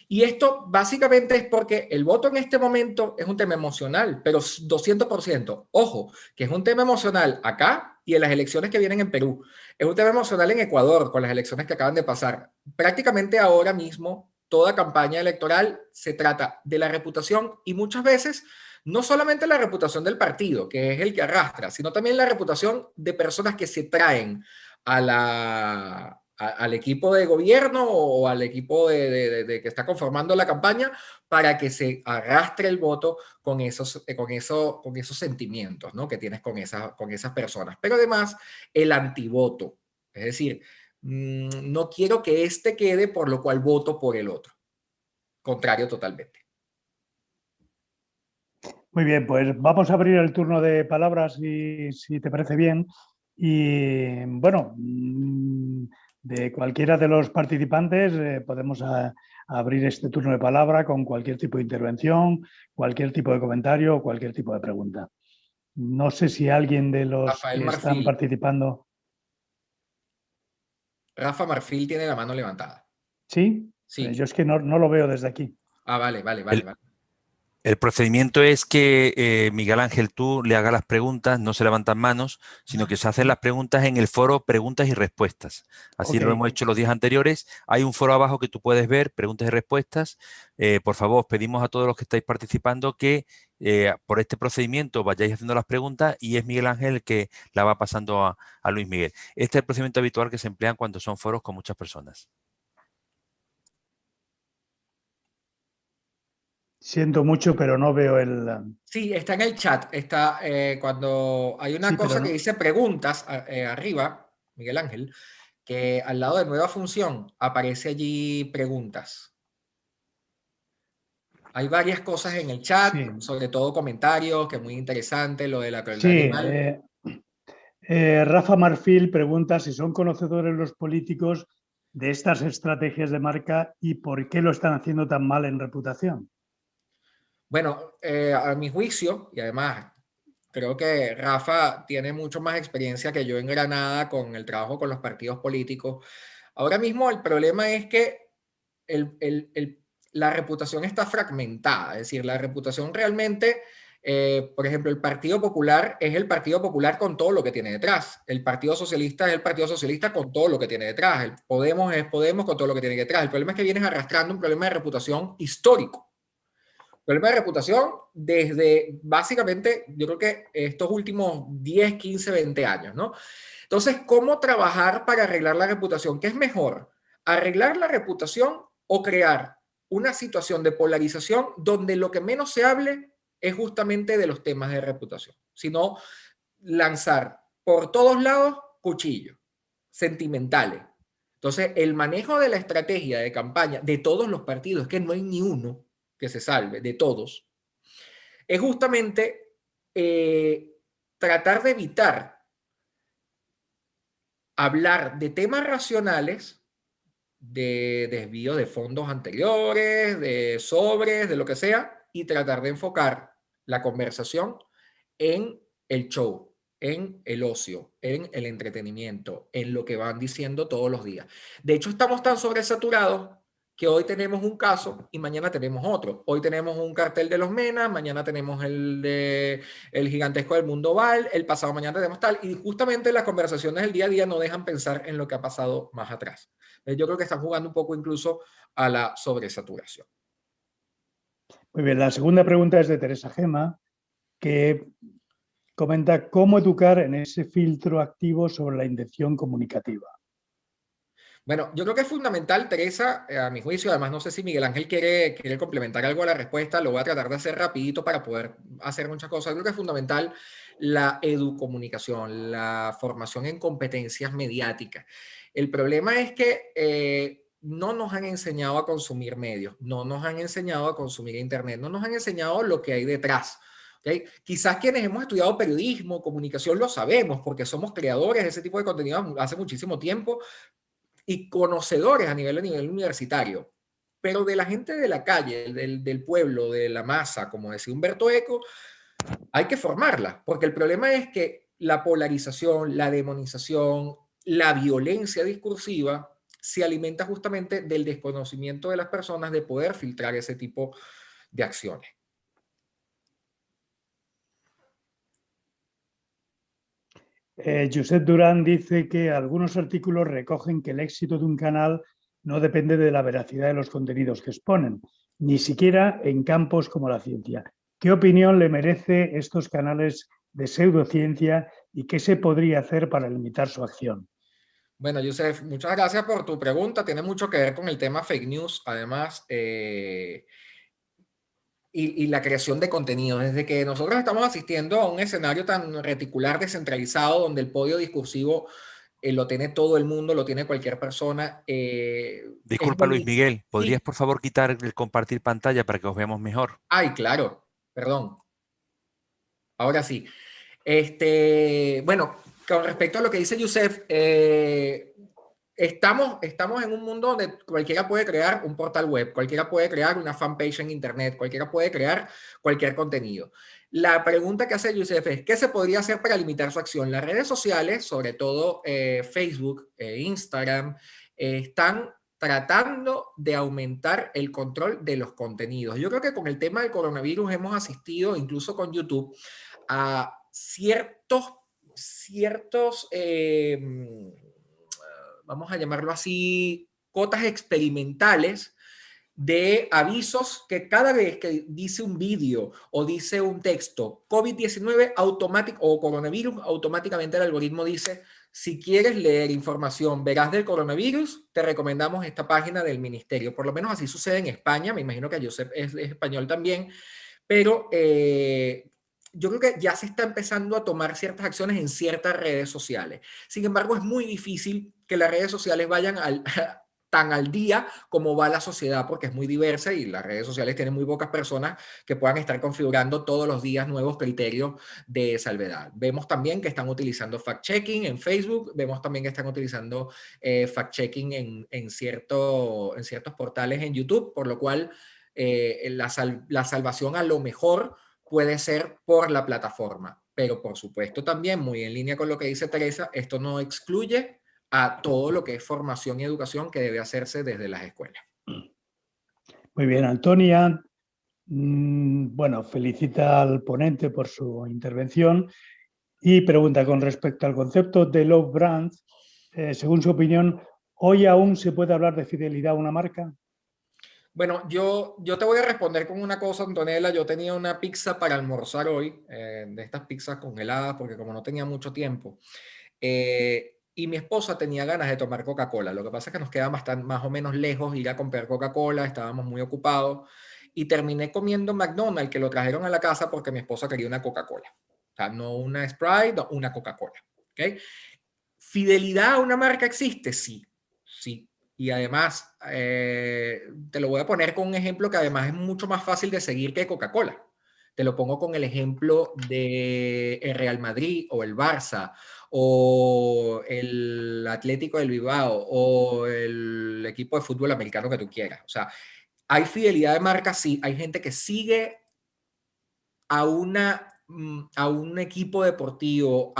Y esto básicamente es porque el voto en este momento es un tema emocional, pero 200%. Ojo, que es un tema emocional acá y en las elecciones que vienen en Perú. Es un tema emocional en Ecuador con las elecciones que acaban de pasar. Prácticamente ahora mismo toda campaña electoral se trata de la reputación y muchas veces no solamente la reputación del partido, que es el que arrastra, sino también la reputación de personas que se traen al equipo de gobierno o al equipo de que está conformando la campaña para que se arrastre el voto con esos sentimientos, ¿no?, que tienes con esas personas. Pero además, el antivoto. Es decir, no quiero que este quede, por lo cual voto por el otro. Contrario totalmente. Muy bien, pues vamos a abrir el turno de palabras, si te parece bien. Y bueno, de cualquiera de los participantes podemos abrir este turno de palabra con cualquier tipo de intervención, cualquier tipo de comentario o cualquier tipo de pregunta. No sé si alguien de los Rafael que Marfil. están participando... Rafa Marfil tiene la mano levantada. ¿Sí? Sí. Yo es que no lo veo desde aquí. Ah, vale. El procedimiento es que, Miguel Ángel, tú le hagas las preguntas, no se levantan manos, sino que se hacen las preguntas en el foro preguntas y respuestas. Así lo hemos hecho los días anteriores. Hay un foro abajo que tú puedes ver, preguntas y respuestas. Por favor, pedimos a todos los que estáis participando que por este procedimiento vayáis haciendo las preguntas y es Miguel Ángel el que la va pasando a Luis Miguel. Este es el procedimiento habitual que se emplea cuando son foros con muchas personas. Siento mucho, pero no veo el... Sí, está en el chat. Está cuando hay una cosa que dice preguntas arriba, Miguel Ángel, que al lado de nueva función aparece allí preguntas. Hay varias cosas en el chat, sobre todo comentarios, que es muy interesante, lo de la crueldad animal. Rafa Marfil pregunta si son conocedores los políticos de estas estrategias de marca y por qué lo están haciendo tan mal en reputación. Bueno, a mi juicio, y además creo que Rafa tiene mucho más experiencia que yo en Granada con el trabajo con los partidos políticos. Ahora mismo el problema es que la reputación está fragmentada, es decir, la reputación realmente, por ejemplo, el Partido Popular es el Partido Popular con todo lo que tiene detrás, el Partido Socialista es el Partido Socialista con todo lo que tiene detrás, el Podemos es Podemos con todo lo que tiene detrás. El problema es que vienes arrastrando un problema de reputación histórico. Problema de reputación desde básicamente, yo creo que estos últimos 10, 15, 20 años, ¿no? Entonces, ¿cómo trabajar para arreglar la reputación? ¿Qué es mejor? ¿Arreglar la reputación o crear una situación de polarización donde lo que menos se hable es justamente de los temas de reputación? Sino lanzar por todos lados cuchillos sentimentales. Entonces, el manejo de la estrategia de campaña de todos los partidos, que no hay ni uno que se salve, de todos, es justamente tratar de evitar hablar de temas racionales, de desvío de fondos anteriores, de sobres, de lo que sea, y tratar de enfocar la conversación en el show, en el ocio, en el entretenimiento, en lo que van diciendo todos los días. De hecho, estamos tan sobresaturados que hoy tenemos un caso y mañana tenemos otro. Hoy tenemos un cartel de los Mena, mañana tenemos el gigantesco del Mundo Val, el pasado mañana tenemos tal, y justamente las conversaciones del día a día no dejan pensar en lo que ha pasado más atrás. Yo creo que están jugando un poco incluso a la sobresaturación. Muy bien, la segunda pregunta es de Teresa Gema, que comenta cómo educar en ese filtro activo sobre la intención comunicativa. Bueno, yo creo que es fundamental, Teresa, a mi juicio, además no sé si Miguel Ángel quiere complementar algo a la respuesta, lo voy a tratar de hacer rapidito para poder hacer muchas cosas. Creo que es fundamental la educomunicación, la formación en competencias mediáticas. El problema es que no nos han enseñado a consumir medios, no nos han enseñado a consumir internet, no nos han enseñado lo que hay detrás. ¿Okay? Quizás quienes hemos estudiado periodismo, comunicación, lo sabemos porque somos creadores de ese tipo de contenido hace muchísimo tiempo, y conocedores a nivel universitario, pero de la gente de la calle, del pueblo, de la masa, como decía Humberto Eco, hay que formarla, porque el problema es que la polarización, la demonización, la violencia discursiva se alimenta justamente del desconocimiento de las personas de poder filtrar ese tipo de acciones. Josep Durán dice que algunos artículos recogen que el éxito de un canal no depende de la veracidad de los contenidos que exponen, ni siquiera en campos como la ciencia. ¿Qué opinión le merece estos canales de pseudociencia y qué se podría hacer para limitar su acción? Bueno, Josep, muchas gracias por tu pregunta. Tiene mucho que ver con el tema fake news, además, y la creación de contenido. Desde que nosotros estamos asistiendo a un escenario tan reticular, descentralizado, donde el podio discursivo lo tiene todo el mundo, lo tiene cualquier persona. Disculpa, Luis Miguel, ¿podrías por favor quitar el compartir pantalla para que os veamos mejor? Ay, claro, perdón. Ahora sí. Bueno, con respecto a lo que dice Josep, estamos en un mundo donde cualquiera puede crear un portal web, cualquiera puede crear una fanpage en internet, cualquiera puede crear cualquier contenido. La pregunta que hace Josep es, ¿qué se podría hacer para limitar su acción? Las redes sociales, sobre todo Facebook, Instagram, están tratando de aumentar el control de los contenidos. Yo creo que con el tema del coronavirus hemos asistido, incluso con YouTube, a ciertos vamos a llamarlo así, cotas experimentales de avisos que cada vez que dice un vídeo o dice un texto COVID-19 automático o coronavirus, automáticamente el algoritmo dice, si quieres leer información veraz del coronavirus, te recomendamos esta página del ministerio. Por lo menos así sucede en España, me imagino que Josep es español también, pero yo creo que ya se está empezando a tomar ciertas acciones en ciertas redes sociales. Sin embargo, es muy difícil que las redes sociales vayan tan al día como va la sociedad, porque es muy diversa y las redes sociales tienen muy pocas personas que puedan estar configurando todos los días nuevos criterios de salvedad. Vemos también que están utilizando fact-checking en Facebook, vemos también que están utilizando fact-checking en ciertos portales en YouTube, por lo cual la salvación a lo mejor puede ser por la plataforma, pero por supuesto también, muy en línea con lo que dice Teresa, esto no excluye a todo lo que es formación y educación que debe hacerse desde las escuelas. Muy bien, Antonia. Bueno, felicita al ponente por su intervención y pregunta con respecto al concepto de love brand, según su opinión, ¿hoy aún se puede hablar de fidelidad a una marca? Bueno, yo te voy a responder con una cosa, Antonella. Yo tenía una pizza para almorzar hoy, de estas pizzas congeladas, porque como no tenía mucho tiempo, y mi esposa tenía ganas de tomar Coca-Cola. Lo que pasa es que nos queda más o menos lejos ir a comprar Coca-Cola, estábamos muy ocupados, y terminé comiendo McDonald's, que lo trajeron a la casa porque mi esposa quería una Coca-Cola. O sea, no una Sprite, no, una Coca-Cola. ¿Okay? ¿Fidelidad a una marca existe? Sí, sí. Y además, te lo voy a poner con un ejemplo que además es mucho más fácil de seguir que Coca-Cola. Te lo pongo con el ejemplo de el Real Madrid o el Barça o el Atlético del Bilbao o el equipo de fútbol americano que tú quieras. O sea, hay fidelidad de marca, sí. Hay gente que sigue a un equipo deportivo,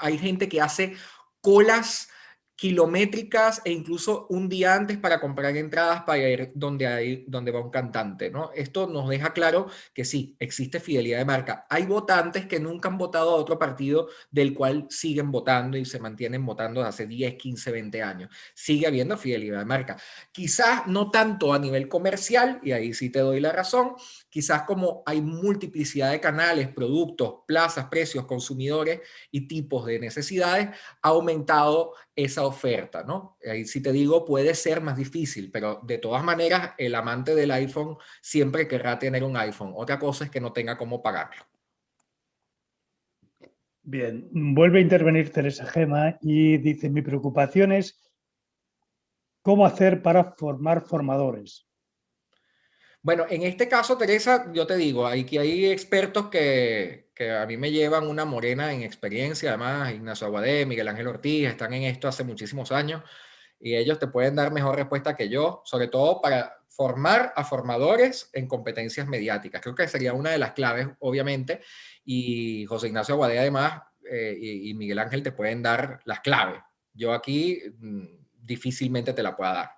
hay gente que hace colas kilométricas e incluso un día antes para comprar entradas para ir donde va un cantante, ¿no? Esto nos deja claro que sí, existe fidelidad de marca. Hay votantes que nunca han votado a otro partido del cual siguen votando y se mantienen votando desde hace 10, 15, 20 años. Sigue habiendo fidelidad de marca. Quizás no tanto a nivel comercial, y ahí sí te doy la razón, quizás como hay multiplicidad de canales, productos, plazas, precios, consumidores y tipos de necesidades, ha aumentado esa oferta, ¿no? Ahí sí te digo, puede ser más difícil, pero de todas maneras, el amante del iPhone siempre querrá tener un iPhone. Otra cosa es que no tenga cómo pagarlo. Bien, vuelve a intervenir Teresa Gema y dice, mi preocupación es cómo hacer para formar formadores. Bueno, en este caso, Teresa, yo te digo, aquí hay expertos que a mí me llevan una morena en experiencia, además Ignacio Aguadé, Miguel Ángel Ortiz, están en esto hace muchísimos años y ellos te pueden dar mejor respuesta que yo, sobre todo para formar a formadores en competencias mediáticas. Creo que sería una de las claves, obviamente, y José Ignacio Aguadé además y Miguel Ángel te pueden dar las claves. Yo aquí difícilmente te la pueda dar.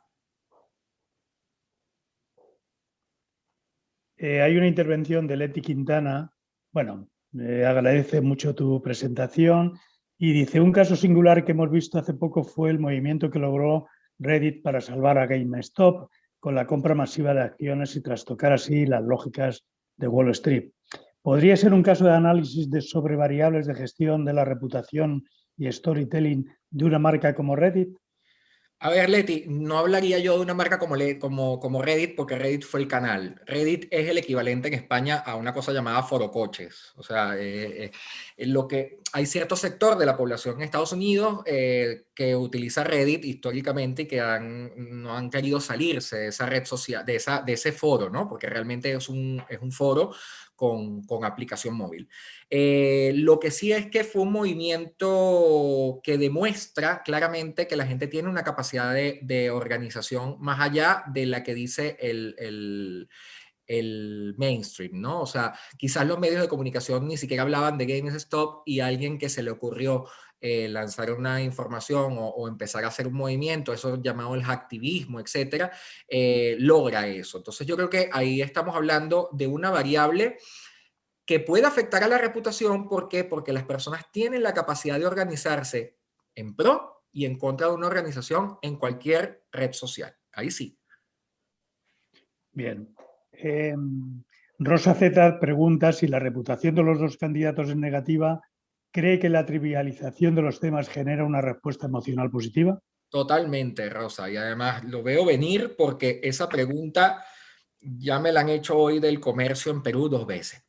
Hay una intervención de Leti Quintana, bueno, agradece mucho tu presentación y dice, un caso singular que hemos visto hace poco fue el movimiento que logró Reddit para salvar a GameStop con la compra masiva de acciones y trastocar así las lógicas de Wall Street. ¿Podría ser un caso de análisis sobre variables de gestión de la reputación y storytelling de una marca como Reddit? A ver, Leti, no hablaría yo de una marca como Reddit, porque Reddit fue el canal. Reddit es el equivalente en España a una cosa llamada forocoches. O sea, hay cierto sector de la población en Estados Unidos que utiliza Reddit históricamente y que no han querido salirse de esa red social, de ese foro, ¿no? Porque realmente es un foro con aplicación móvil. Lo que sí es que fue un movimiento que demuestra claramente que la gente tiene una capacidad de organización más allá de la que dice el mainstream, ¿no? O sea, quizás los medios de comunicación ni siquiera hablaban de GameStop y alguien que se le ocurrió lanzar una información o empezar a hacer un movimiento, eso llamado el hacktivismo, etcétera, logra eso. Entonces yo creo que ahí estamos hablando de una variable que puede afectar a la reputación. ¿Por qué? Porque las personas tienen la capacidad de organizarse en pro y en contra de una organización en cualquier red social. Ahí sí. Bien. Rosa Z pregunta si la reputación de los dos candidatos es negativa. ¿Cree que la trivialización de los temas genera una respuesta emocional positiva? Totalmente, Rosa. Y además lo veo venir porque esa pregunta ya me la han hecho hoy del comercio en Perú 2 veces.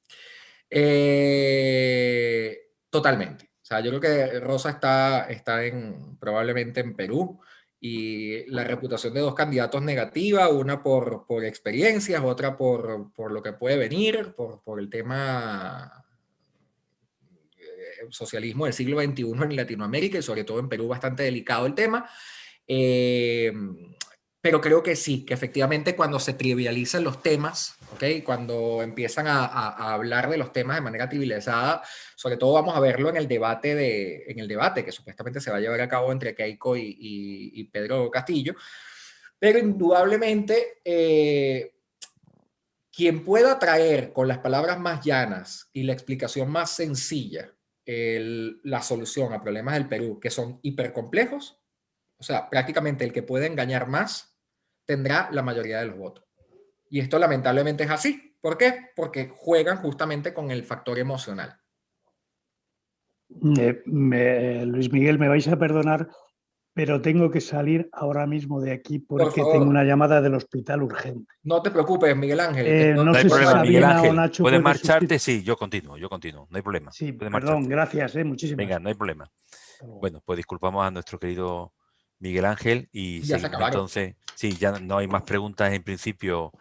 Totalmente. O sea, yo creo que Rosa está probablemente en Perú y la reputación de dos candidatos negativa, una por experiencias, otra por lo que puede venir, por el tema socialismo del siglo XXI en Latinoamérica y sobre todo en Perú bastante delicado el tema. Pero creo que sí, que efectivamente cuando se trivializan los temas, ¿okay? Cuando empiezan a hablar de los temas de manera trivializada, sobre todo vamos a verlo en el debate que supuestamente se va a llevar a cabo entre Keiko y Pedro Castillo, pero indudablemente quien pueda traer con las palabras más llanas y la explicación más sencilla la solución a problemas del Perú que son hipercomplejos, o sea, prácticamente el que puede engañar más tendrá la mayoría de los votos. Y esto lamentablemente es así. ¿Por qué? Porque juegan justamente con el factor emocional. Luis Miguel, me vais a perdonar, pero tengo que salir ahora mismo de aquí porque tengo una llamada del hospital urgente. No te preocupes, Miguel Ángel. No hay problema, Miguel Ángel. ¿Puedes marcharte? Sí, yo continúo. No hay problema. Sí, perdón, gracias, muchísimas. Venga, no hay problema. Bueno, pues disculpamos a nuestro querido Miguel Ángel y seguimos entonces. Sí, ya no hay más preguntas en principio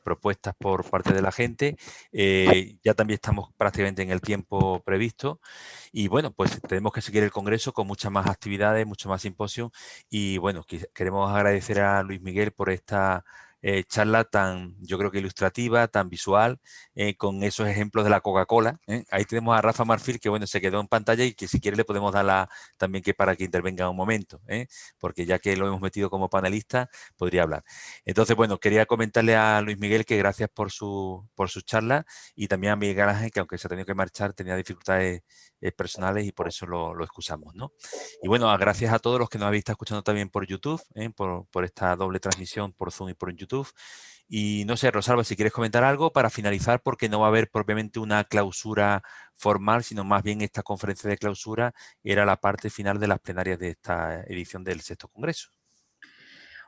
propuestas por parte de la gente. Ya también estamos prácticamente en el tiempo previsto y bueno, pues tenemos que seguir el Congreso con muchas más actividades, mucho más simposios y bueno, queremos agradecer a Luis Miguel por esta charla tan, yo creo que ilustrativa, tan visual, con esos ejemplos de la Coca-Cola. Ahí tenemos a Rafa Marfil, que bueno, se quedó en pantalla y que si quiere le podemos dar también que para que intervenga un momento, porque ya que lo hemos metido como panelista, podría hablar. Entonces, bueno, quería comentarle a Luis Miguel que gracias por su charla y también a Miguel Ángel, que aunque se ha tenido que marchar, tenía dificultades personales y por eso lo excusamos, ¿no? Y bueno, gracias a todos los que nos habéis estado escuchando también por YouTube, por esta doble transmisión por Zoom y por YouTube. Y no sé, Rosalba, si quieres comentar algo para finalizar, porque no va a haber propiamente una clausura formal, sino más bien esta conferencia de clausura era la parte final de las plenarias de esta edición del 6º Congreso.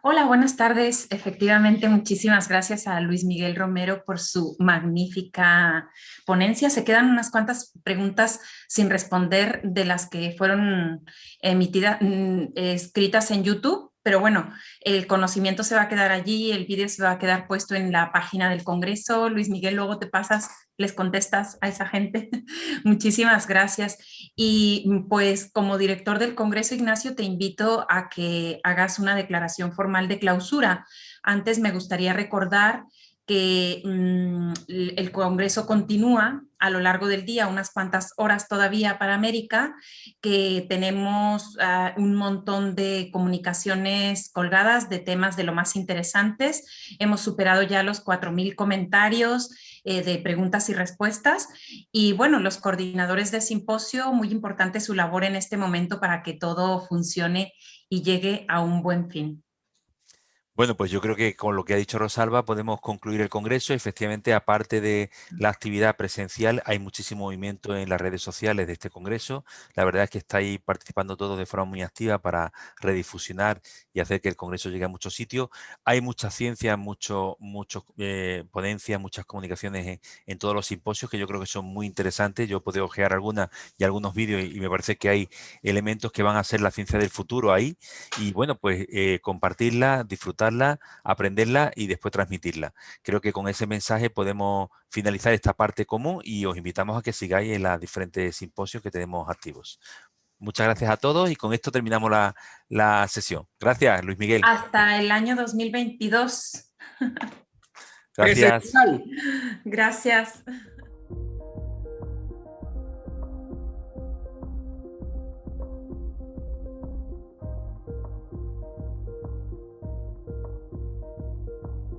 Hola, buenas tardes. Efectivamente, muchísimas gracias a Luis Miguel Romero por su magnífica ponencia. Se quedan unas cuantas preguntas sin responder de las que fueron escritas en YouTube, pero bueno, el conocimiento se va a quedar allí, el vídeo se va a quedar puesto en la página del Congreso. Luis Miguel, luego te pasas, les contestas a esa gente. Muchísimas gracias. Y pues como director del Congreso, Ignacio, te invito a que hagas una declaración formal de clausura. Antes me gustaría recordar que el Congreso continúa a lo largo del día, unas cuantas horas todavía para América, que tenemos un montón de comunicaciones colgadas de temas de lo más interesantes. Hemos superado ya los 4,000 comentarios de preguntas y respuestas. Y bueno, los coordinadores de simposio, muy importante su labor en este momento para que todo funcione y llegue a un buen fin. Bueno, pues yo creo que con lo que ha dicho Rosalba podemos concluir el Congreso. Efectivamente, aparte de la actividad presencial, hay muchísimo movimiento en las redes sociales de este Congreso. La verdad es que estáis participando todos de forma muy activa para redifusionar y hacer que el Congreso llegue a muchos sitios. Hay mucha ciencia, muchas ponencias, muchas comunicaciones en todos los simposios que yo creo que son muy interesantes. Yo he podido ojear algunas y algunos vídeos y me parece que hay elementos que van a ser la ciencia del futuro ahí. Y bueno, pues compartirla, disfrutarla, aprenderla y después transmitirla. Creo que con ese mensaje podemos finalizar esta parte común y os invitamos a que sigáis en los diferentes simposios que tenemos activos. Muchas gracias a todos y con esto terminamos la sesión. Gracias, Luis Miguel. Hasta el año 2022. Gracias. Gracias.